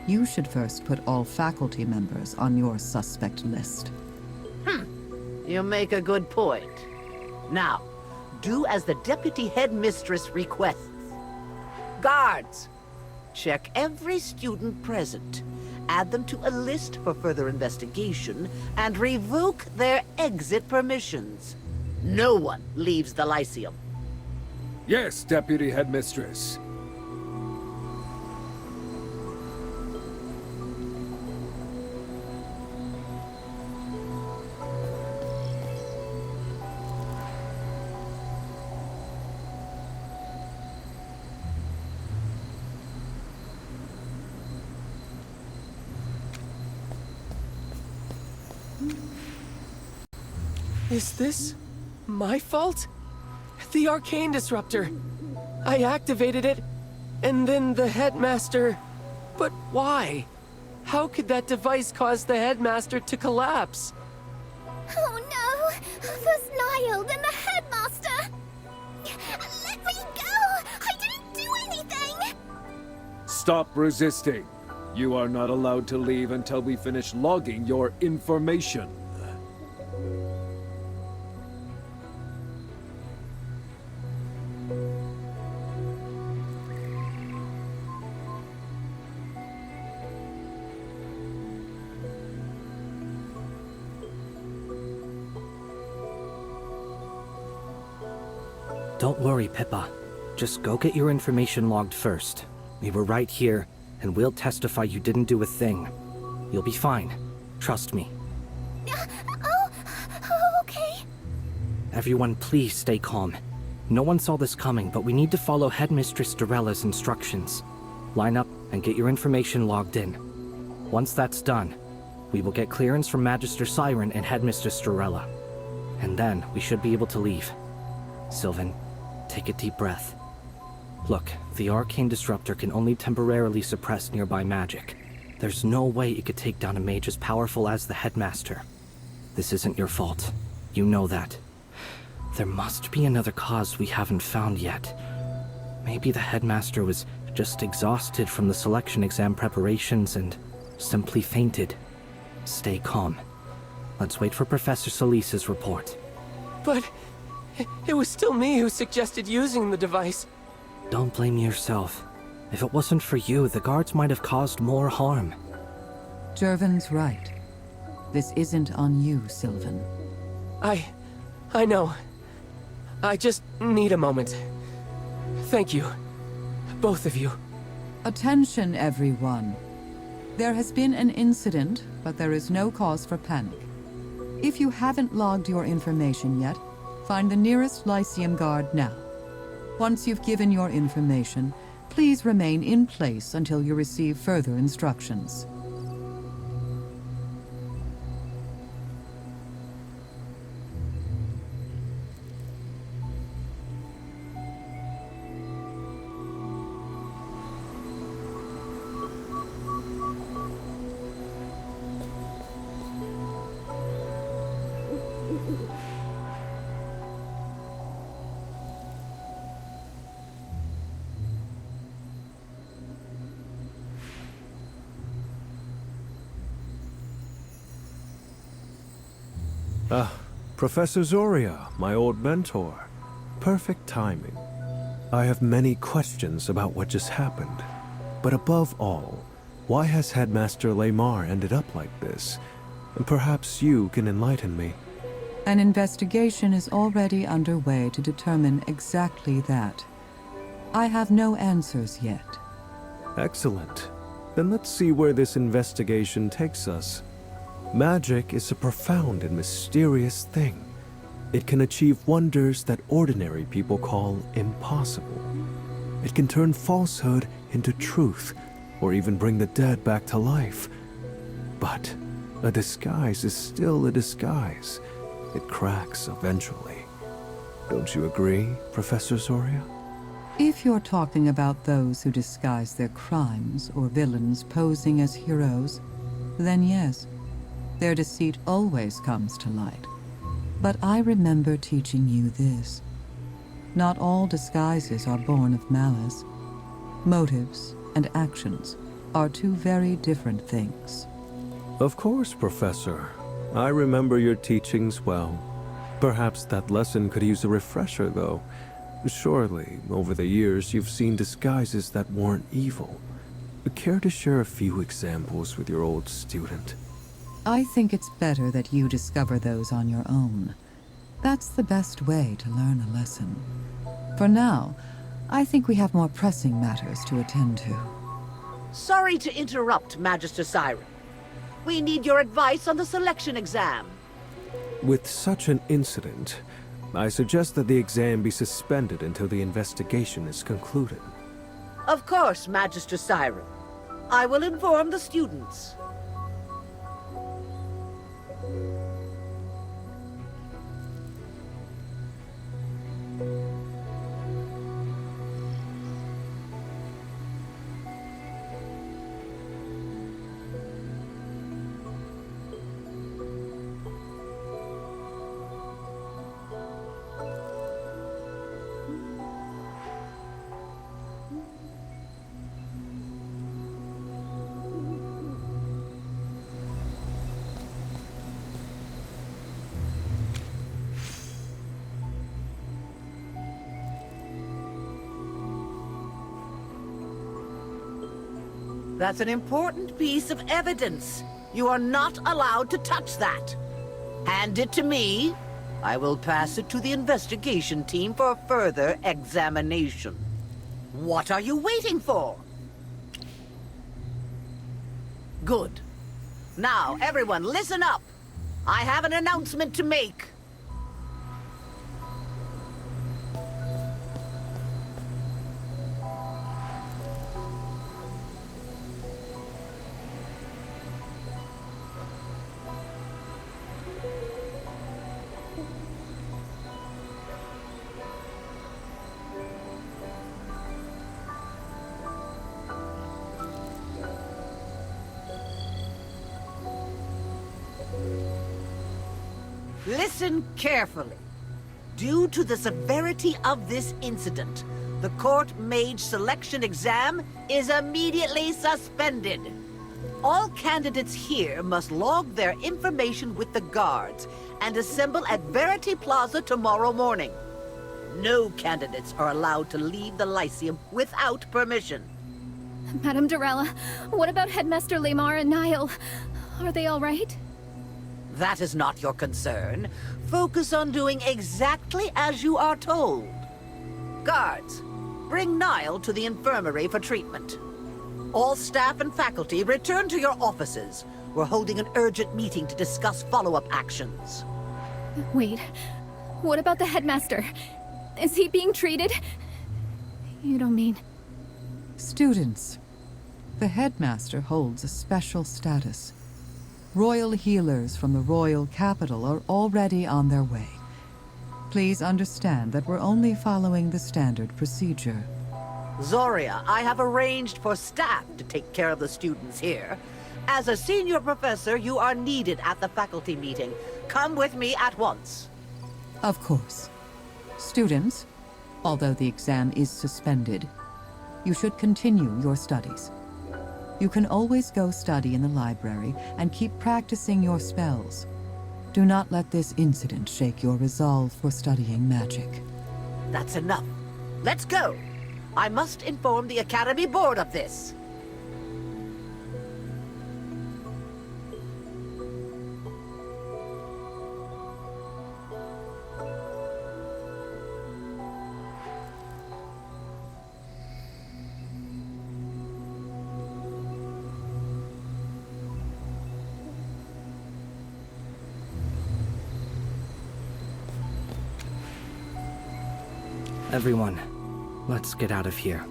you should first put all faculty members on your suspect list. You make a good point. Now, do as the deputy headmistress requests. Guards, check every student present, add them to a list for further investigation, and revoke their exit permissions. No one leaves the Lyceum. Yes, Deputy Headmistress. Is this my fault? The arcane disruptor. I activated it, and then the headmaster... But why? How could that device cause the headmaster to collapse? Oh no! First Niall, then the headmaster! Let me go! I didn't do anything! Stop resisting. You are not allowed to leave until we finish logging your information. Don't worry, Pippa. Just go get your information logged first. We were right here, and we'll testify you didn't do a thing. You'll be fine. Trust me. Okay. Everyone, please stay calm. No one saw this coming, but we need to follow Headmistress Dorella's instructions. Line up and get your information logged in. Once that's done, we will get clearance from Magister Siren and Headmistress Dorella. And then we should be able to leave. Sylvan, take a deep breath. Look, the arcane disruptor can only temporarily suppress nearby magic. There's no way it could take down a mage as powerful as the Headmaster. This isn't your fault. You know that. There must be another cause we haven't found yet. Maybe the Headmaster was just exhausted from the selection exam preparations and simply fainted. Stay calm. Let's wait for Professor Solis's report. But it was still me who suggested using the device. Don't blame yourself. If it wasn't for you, the guards might have caused more harm. Jervin's right. This isn't on you, Sylvan. I know. I just need a moment. Thank you. Both of you. Attention, everyone. There has been an incident, but there is no cause for panic. If you haven't logged your information yet, find the nearest Lyceum guard now. Once you've given your information, please remain in place until you receive further instructions. Professor Zoria, my old mentor. Perfect timing. I have many questions about what just happened. But above all, why has Headmaster Lamar ended up like this? And perhaps you can enlighten me. An investigation is already underway to determine exactly that. I have no answers yet. Excellent. Then let's see where this investigation takes us. Magic is a profound and mysterious thing. It can achieve wonders that ordinary people call impossible. It can turn falsehood into truth, or even bring the dead back to life. But a disguise is still a disguise. It cracks eventually. Don't you agree, Professor Zoria? If you're talking about those who disguise their crimes or villains posing as heroes, then yes. Their deceit always comes to light. But I remember teaching you this. Not all disguises are born of malice. Motives and actions are two very different things. Of course, Professor. I remember your teachings well. Perhaps that lesson could use a refresher, though. Surely, over the years, you've seen disguises that weren't evil. Care to share a few examples with your old student? I think it's better that you discover those on your own. That's the best way to learn a lesson. For now, I think we have more pressing matters to attend to. Sorry to interrupt, Magister Siren. We need your advice on the selection exam. With such an incident, I suggest that the exam be suspended until the investigation is concluded. Of course, Magister Siren. I will inform the students. That's an important piece of evidence. You are not allowed to touch that. Hand it to me. I will pass it to the investigation team for further examination. What are you waiting for? Good. Now, everyone, listen up. I have an announcement to make. Listen carefully. Due to the severity of this incident, the court mage selection exam is immediately suspended. All candidates here must log their information with the guards and assemble at Verity Plaza tomorrow morning. No candidates are allowed to leave the Lyceum without permission. Madame Dorella, what about Headmaster Lamar and Niall? Are they all right? That is not your concern. Focus on doing exactly as you are told. Guards, bring Niall to the infirmary for treatment. All staff and faculty return to your offices. We're holding an urgent meeting to discuss follow-up actions. Wait, what about the headmaster? Is he being treated? You don't mean... Students, the headmaster holds a special status. Royal healers from the royal capital are already on their way. Please understand that we're only following the standard procedure. Zoria, I have arranged for staff to take care of the students here. As a senior professor, you are needed at the faculty meeting. Come with me at once. Of course. Students, although the exam is suspended, you should continue your studies. You can always go study in the library and keep practicing your spells. Do not let this incident shake your resolve for studying magic. That's enough. Let's go. I must inform the Academy Board of this. Everyone, let's get out of here.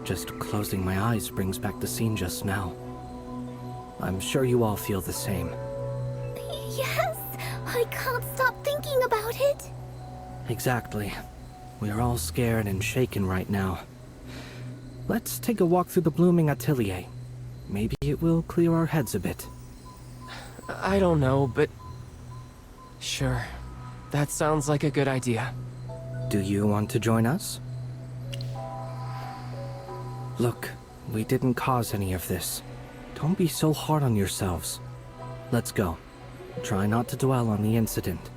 Just closing my eyes brings back the scene just now. I'm sure you all feel the same. Yes, I can't stop thinking about it. Exactly. We're all scared and shaken right now. Let's take a walk through the Blooming Atelier. Maybe it will clear our heads a bit. I don't know, but... Sure. That sounds like a good idea. Do you want to join us? Look, we didn't cause any of this. Don't be so hard on yourselves. Let's go. Try not to dwell on the incident.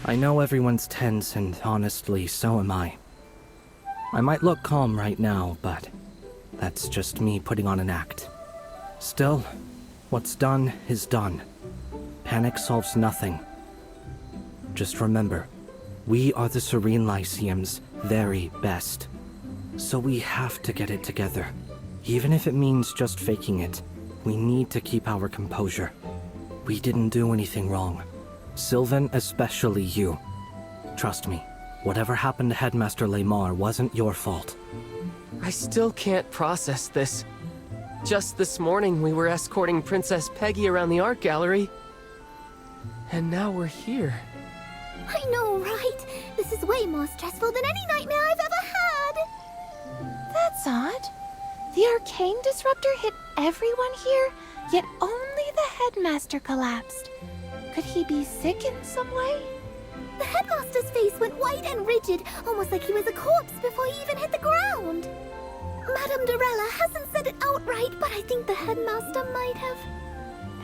I know everyone's tense, and honestly, so am I. I might look calm right now, but that's just me putting on an act. Still, what's done is done. Panic solves nothing. Just remember, we are the Serene Lyceum's very best. So we have to get it together. Even if it means just faking it, we need to keep our composure. We didn't do anything wrong. Sylvan, especially you. Trust me, whatever happened to Headmaster Lamar wasn't your fault. I still can't process this. Just this morning, we were escorting Princess Peggy around the art gallery. And now we're here. I know, right? This is way more stressful than any nightmare I've ever had. That's odd. The arcane disruptor hit everyone here, yet only the headmaster collapsed. Could he be sick in some way? The headmaster's face went white and rigid, almost like he was a corpse before he even hit the ground. Madame Dorella hasn't said it outright, but I think the headmaster might have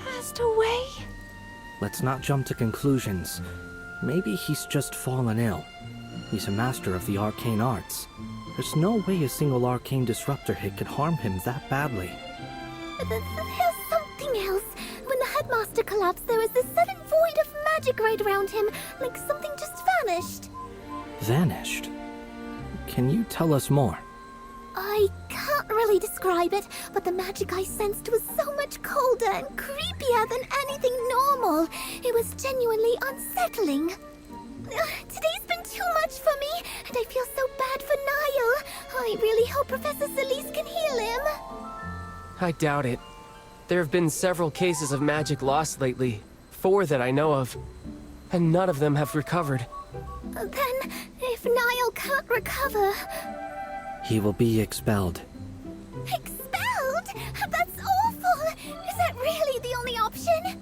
passed away. Let's not jump to conclusions. Maybe he's just fallen ill. He's a master of the arcane arts. There's no way a single arcane disruptor hit could harm him that badly. There's something else. When the headmaster collapsed, there was this sudden void of magic right around him, like something just vanished. Vanished? Can you tell us more? I can't really describe it, but the magic I sensed was so much colder and creepier than anything normal. It was genuinely unsettling. Today's been too much for me, and I feel so bad for Niall. I really hope Professor Celeste can heal him. I doubt it. There have been several cases of magic lost lately. 4 that I know of. And none of them have recovered. Then, if Niall can't recover... He will be expelled. Expelled? That's awful! Is that really the only option?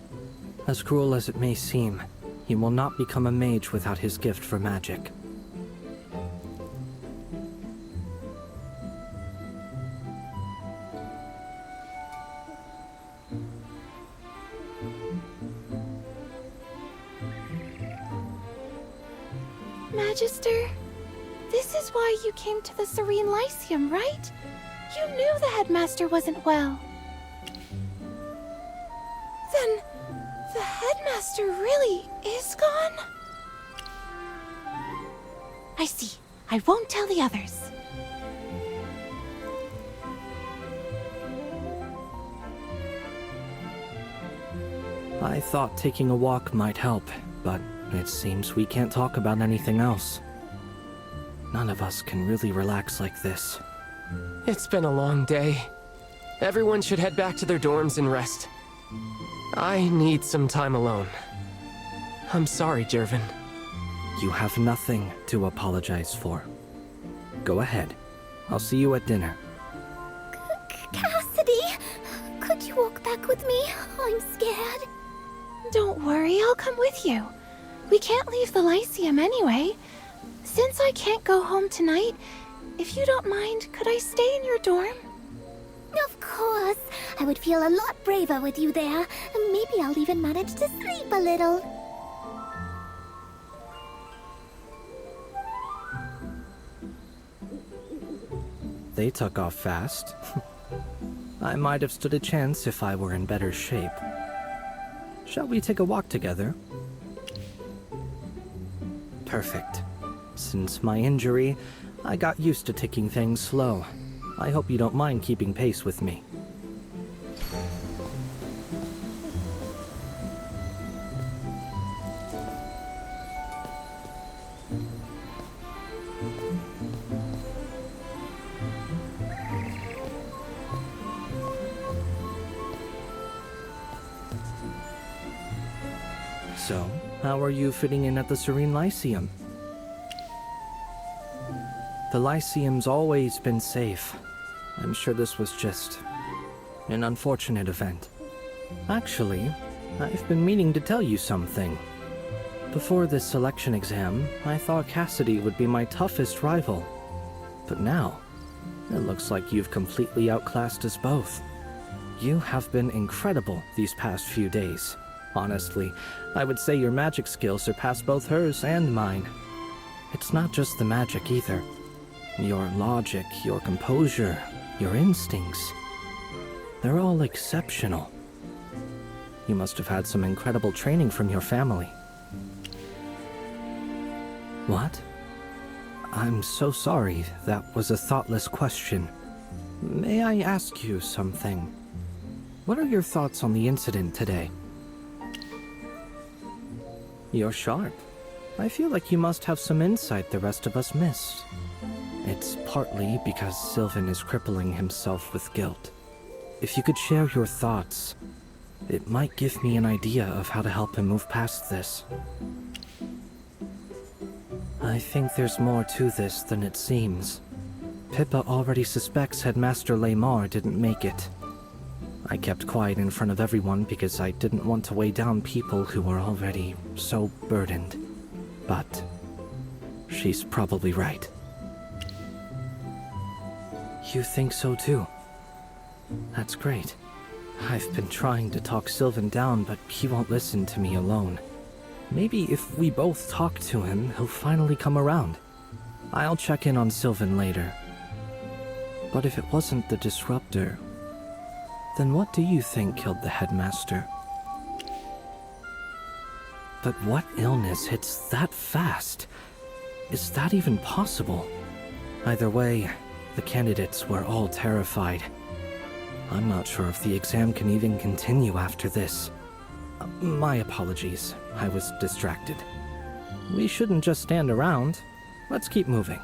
As cruel as it may seem, he will not become a mage without his gift for magic. Magister, this is why you came to the Serene Lyceum, right? You knew the headmaster wasn't well. Then, the headmaster really is gone? I see. I won't tell the others. I thought taking a walk might help, but it seems we can't talk about anything else. None of us can really relax like this. It's been a long day. Everyone should head back to their dorms and rest. I need some time alone. I'm sorry, Jervin. You have nothing to apologize for. Go ahead. I'll see you at dinner. Cassidy, could you walk back with me? I'm scared. Don't worry, I'll come with you. We can't leave the Lyceum anyway. Since I can't go home tonight, if you don't mind, could I stay in your dorm? Of course. I would feel a lot braver with you there. And maybe I'll even manage to sleep a little. They took off fast. I might have stood a chance if I were in better shape. Shall we take a walk together? Perfect. Since my injury, I got used to taking things slow. I hope you don't mind keeping pace with me. So, how are you fitting in at the Serene Lyceum? The Lyceum's always been safe. I'm sure this was just an unfortunate event. Actually, I've been meaning to tell you something. Before this selection exam, I thought Cassidy would be my toughest rival. But now, it looks like you've completely outclassed us both. You have been incredible these past few days. Honestly, I would say your magic skills surpass both hers and mine. It's not just the magic either. Your logic, your composure, your instincts. They're all exceptional. You must have had some incredible training from your family. What? I'm so sorry. That was a thoughtless question. May I ask you something? What are your thoughts on the incident today? You're sharp. I feel like you must have some insight the rest of us missed. It's partly because Sylvan is crippling himself with guilt. If you could share your thoughts, it might give me an idea of how to help him move past this. I think there's more to this than it seems. Pippa already suspects Headmaster Laymar didn't make it. I kept quiet in front of everyone because I didn't want to weigh down people who were already so burdened. but she's probably right. You think so too? That's great. I've been trying to talk Sylvan down, but he won't listen to me alone. Maybe if we both talk to him, he'll finally come around. I'll check in on Sylvan later. But if it wasn't the disruptor, then what do you think killed the headmaster? But what illness hits that fast? Is that even possible? Either way, the candidates were all terrified. I'm not sure if the exam can even continue after this. My apologies, I was distracted. We shouldn't just stand around. Let's keep moving.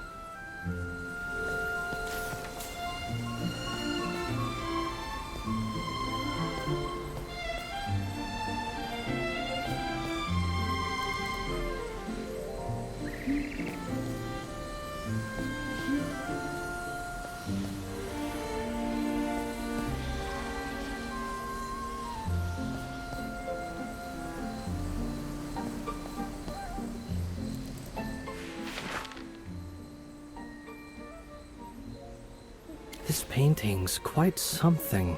This painting's quite something.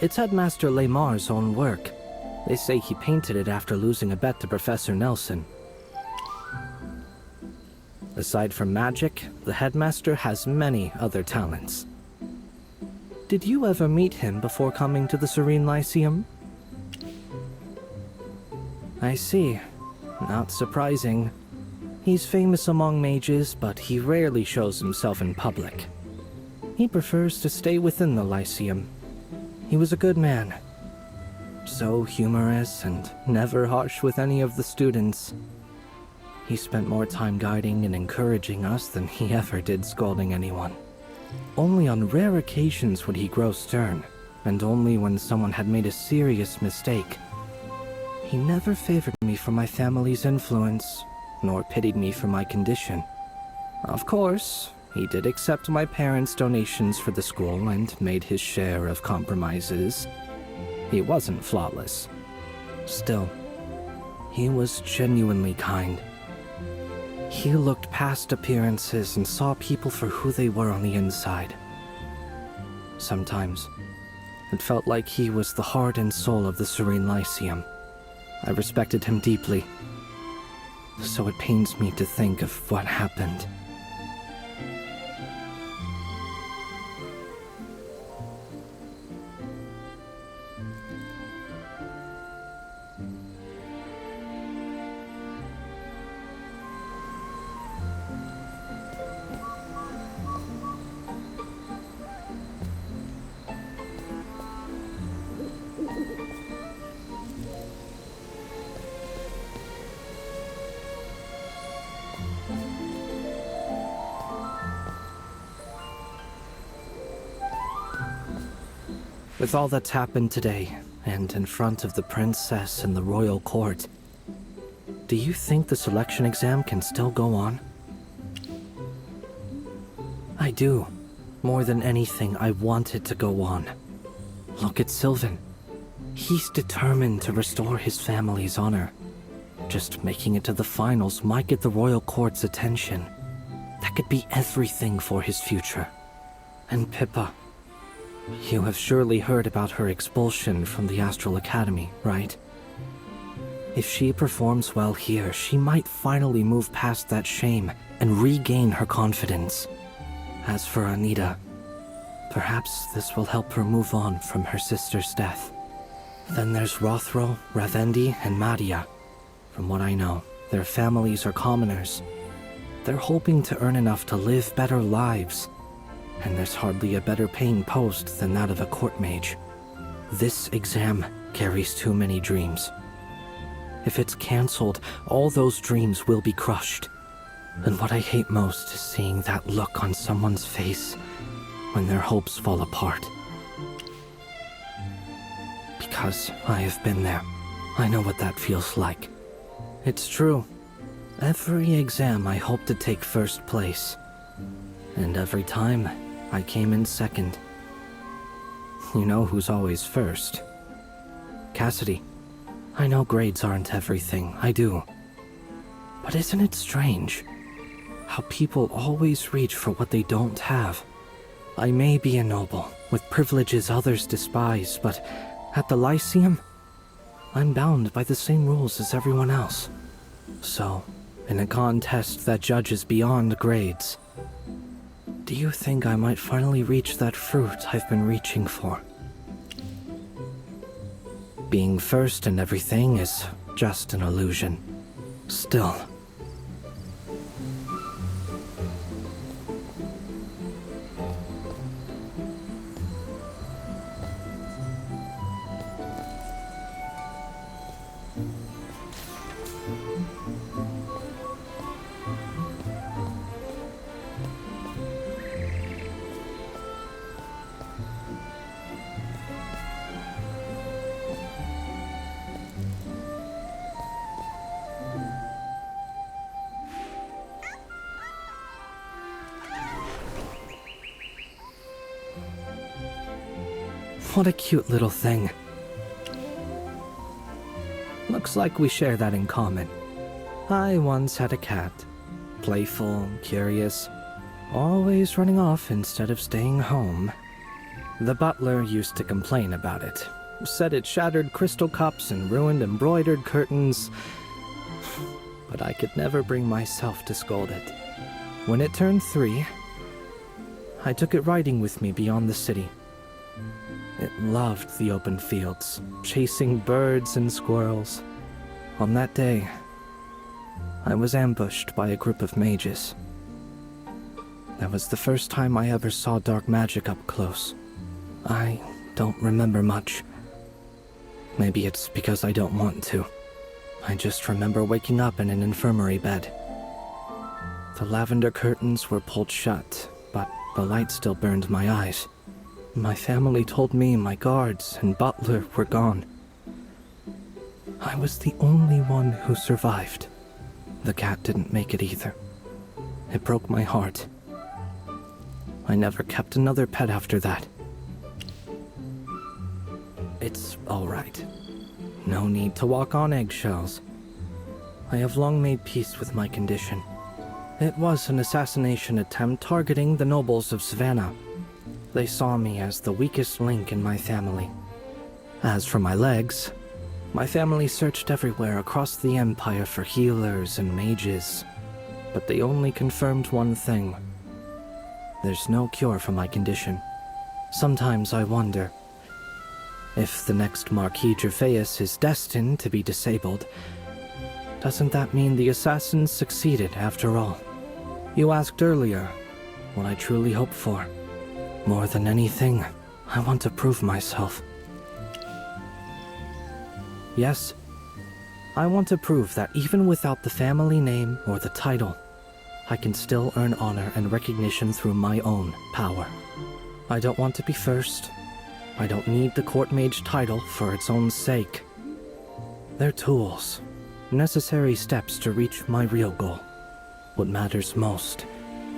It's Headmaster Lamar's own work. They say he painted it after losing a bet to Professor Nelson. Aside from magic, the headmaster has many other talents. Did you ever meet him before coming to the Serene Lyceum? I see. Not surprising. He's famous among mages, but he rarely shows himself in public. He prefers to stay within the Lyceum. He was a good man. So humorous and never harsh with any of the students. He spent more time guiding and encouraging us than he ever did scolding anyone. Only on rare occasions would he grow stern, and only when someone had made a serious mistake. He never favored me for my family's influence, nor pitied me for my condition. Of course, he did accept my parents' donations for the school and made his share of compromises. He wasn't flawless. Still, he was genuinely kind. He looked past appearances and saw people for who they were on the inside. Sometimes, it felt like he was the heart and soul of the Serene Lyceum. I respected him deeply, so it pains me to think of what happened. With all that's happened today, and in front of the princess and the royal court, do you think the selection exam can still go on? I do. More than anything, I want it to go on. Look at Sylvan. He's determined to restore his family's honor. Just making it to the finals might get the royal court's attention. That could be everything for his future. And Pippa. You have surely heard about her expulsion from the Astral Academy, right? If she performs well here, she might finally move past that shame and regain her confidence. As for Anita, perhaps this will help her move on from her sister's death. Then there's Rothro, Ravendi, and Madia. From what I know, their families are commoners. They're hoping to earn enough to live better lives. And there's hardly a better paying post than that of a court mage. This exam carries too many dreams. If it's cancelled, all those dreams will be crushed. And what I hate most is seeing that look on someone's face when their hopes fall apart. Because I have been there. I know what that feels like. It's true. Every exam I hoped to take first place. And every time, I came in second. You know who's always first? Cassidy. I know grades aren't everything, I do. But isn't it strange how people always reach for what they don't have? I may be a noble, with privileges others despise, but at the Lyceum, I'm bound by the same rules as everyone else. So, in a contest that judges beyond grades, do you think I might finally reach that fruit I've been reaching for? Being first in everything is just an illusion. Still. What a cute little thing. Looks like we share that in common. I once had a cat. Playful, curious, always running off instead of staying home. The butler used to complain about it. Said it shattered crystal cups and ruined embroidered curtains. But I could never bring myself to scold it. When it turned 3, I took it riding with me beyond the city. It loved the open fields, chasing birds and squirrels. On that day, I was ambushed by a group of mages. That was the first time I ever saw dark magic up close. I don't remember much. Maybe it's because I don't want to. I just remember waking up in an infirmary bed. The lavender curtains were pulled shut, but the light still burned my eyes. My family told me my guards and butler were gone. I was the only one who survived. The cat didn't make it either. It broke my heart. I never kept another pet after that. It's all right. No need to walk on eggshells. I have long made peace with my condition. It was an assassination attempt targeting the nobles of Savannah. They saw me as the weakest link in my family. As for my legs, my family searched everywhere across the Empire for healers and mages, but they only confirmed one thing. There's no cure for my condition. Sometimes I wonder, if the next Marquis Gervais is destined to be disabled, doesn't that mean the assassins succeeded after all? You asked earlier what I truly hope for. More than anything, I want to prove myself. Yes, I want to prove that even without the family name or the title, I can still earn honor and recognition through my own power. I don't want to be first. I don't need the court mage title for its own sake. They're tools, necessary steps to reach my real goal. What matters most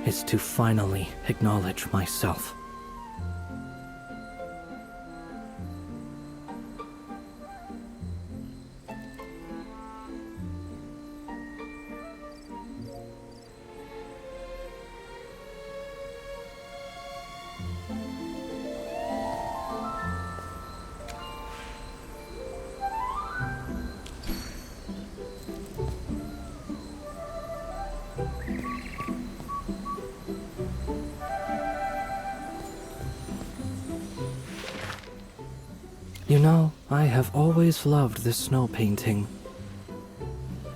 is to finally acknowledge myself. You know, I have always loved this snow painting.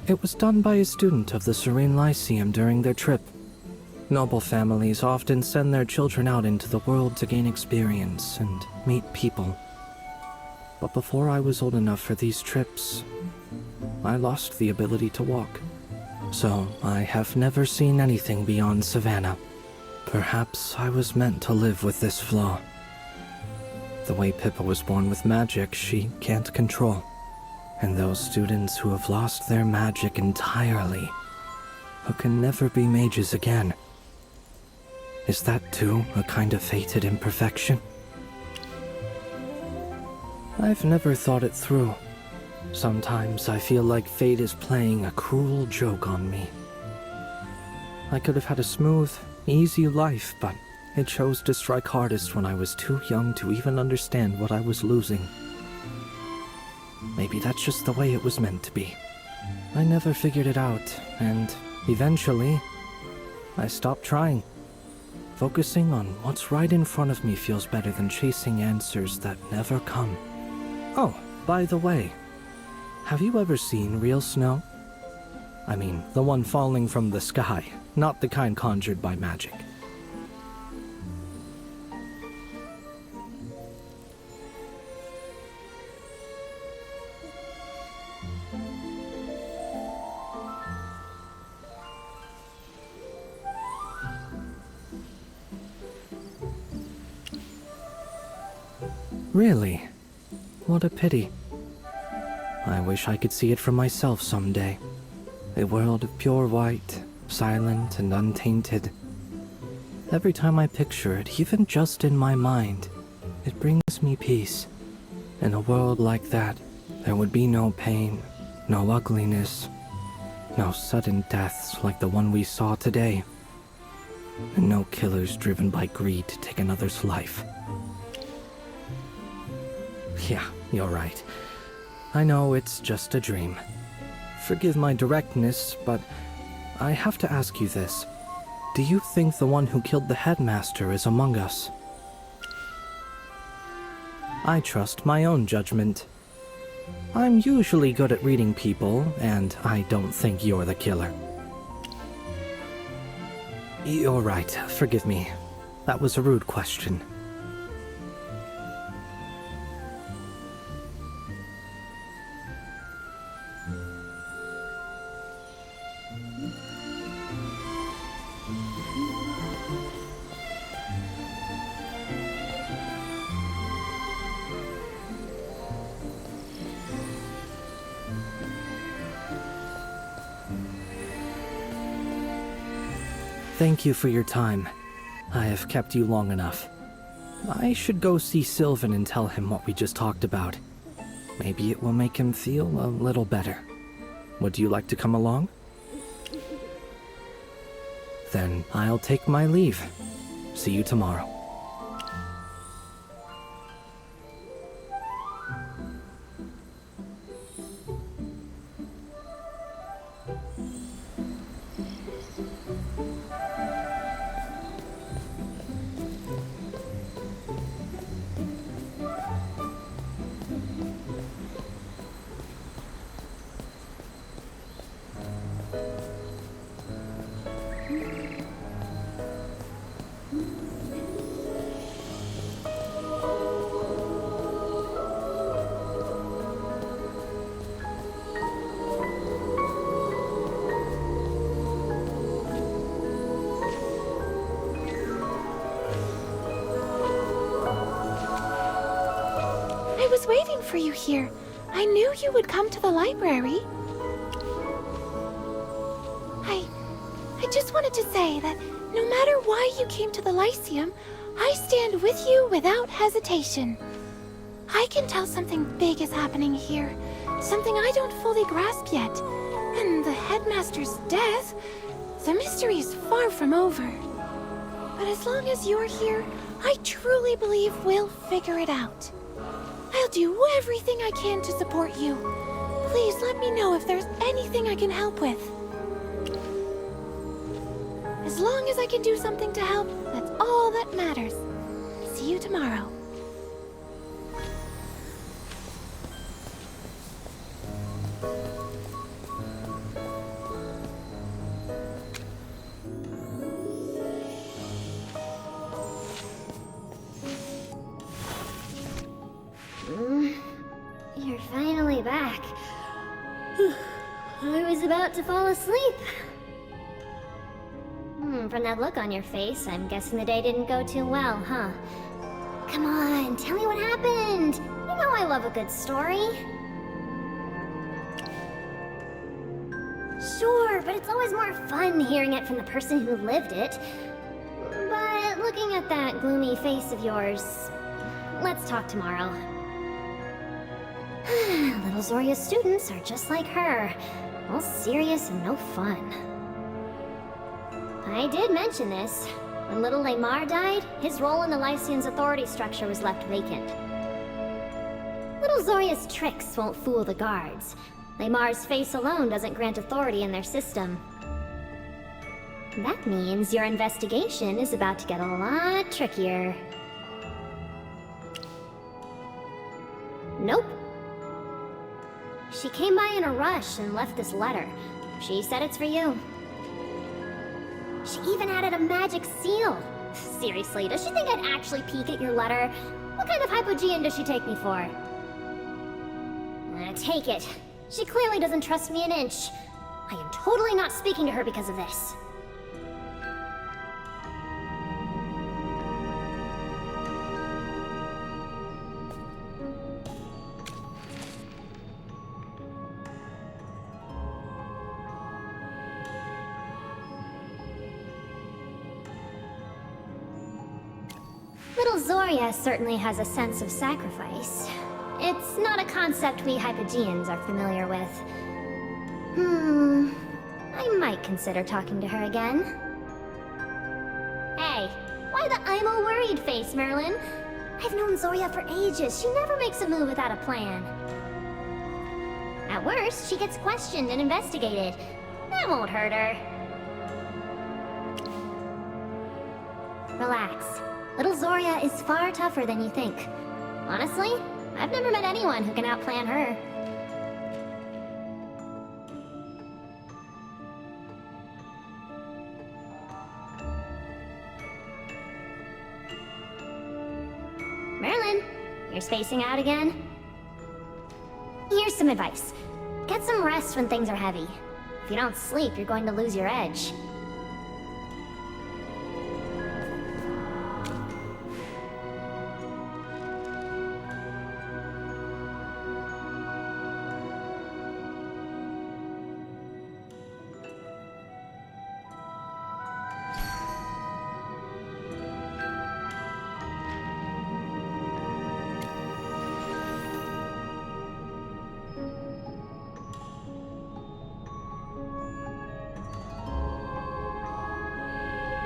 It was done by a student of the Serene Lyceum during their trip. Noble families often send their children out into the world to gain experience and meet people. But before I was old enough for these trips, I lost the ability to walk. So I have never seen anything beyond Savannah. Perhaps I was meant to live with this flaw. The way Pippa was born with magic she can't control. And those students who have lost their magic entirely, who can never be mages again. Is that too a kind of fated imperfection? I've never thought it through. Sometimes I feel like fate is playing a cruel joke on me. I could have had a smooth, easy life, but it chose to strike hardest when I was too young to even understand what I was losing. Maybe that's just the way it was meant to be. I never figured it out, and eventually, I stopped trying. Focusing on what's right in front of me feels better than chasing answers that never come. Oh, by the way, have you ever seen real snow? I mean, the one falling from the sky, not the kind conjured by magic. Really? What a pity. I wish I could see it for myself someday. A world of pure white, silent and untainted. Every time I picture it, even just in my mind, it brings me peace. In a world like that, there would be no pain, no ugliness, no sudden deaths like the one we saw today, and no killers driven by greed to take another's life. Yeah, you're right. I know it's just a dream. Forgive my directness, but I have to ask you this. Do you think the one who killed the headmaster is among us? I trust my own judgment. I'm usually good at reading people, and I don't think you're the killer. You're right, forgive me. That was a rude question. Thank you for your time. I have kept you long enough. I should go see Sylvan and tell him what we just talked about. Maybe it will make him feel a little better. Would you like to come along? Then I'll take my leave. See you tomorrow. I was waiting for you here. I knew you would come to the library. I just wanted to say that no matter why you came to the Lyceum, I stand with you without hesitation. I can tell something big is happening here, something I don't fully grasp yet. And the headmaster's death, the mystery is far from over. But as long as you're here, I truly believe we'll figure it out. I'll do everything I can to support you. Please let me know if there's anything I can help with. As long as I can do something to help, that's all that matters. See you tomorrow. You're finally back. I was about to fall asleep. From that look on your face, I'm guessing the day didn't go too well, huh? Come on, tell me what happened. You know I love a good story. Sure, but it's always more fun hearing it from the person who lived it. But looking at that gloomy face of yours, let's talk tomorrow. Little Zoria's students are just like her. All serious and no fun. I did mention this. When little Lamar died, his role in the Lycian's authority structure was left vacant. Little Zoria's tricks won't fool the guards. Lamar's face alone doesn't grant authority in their system. That means your investigation is about to get a lot trickier. Nope. She came by in a rush and left this letter. She said it's for you. She even added a magic seal. Seriously, does she think I'd actually peek at your letter? What kind of hypogean does she take me for? Take it. She clearly doesn't trust me an inch. I am totally not speaking to her because of this. Little Zoria certainly has a sense of sacrifice. It's not a concept we Hypogeans are familiar with. I might consider talking to her again. Hey, why the I'm all worried face, Merlin? I've known Zoria for ages. She never makes a move without a plan. At worst, she gets questioned and investigated. That won't hurt her. Relax. Little Zoria is far tougher than you think. Honestly, I've never met anyone who can outplan her. Merlin, you're spacing out again? Here's some advice. Get some rest when things are heavy. If you don't sleep, you're going to lose your edge.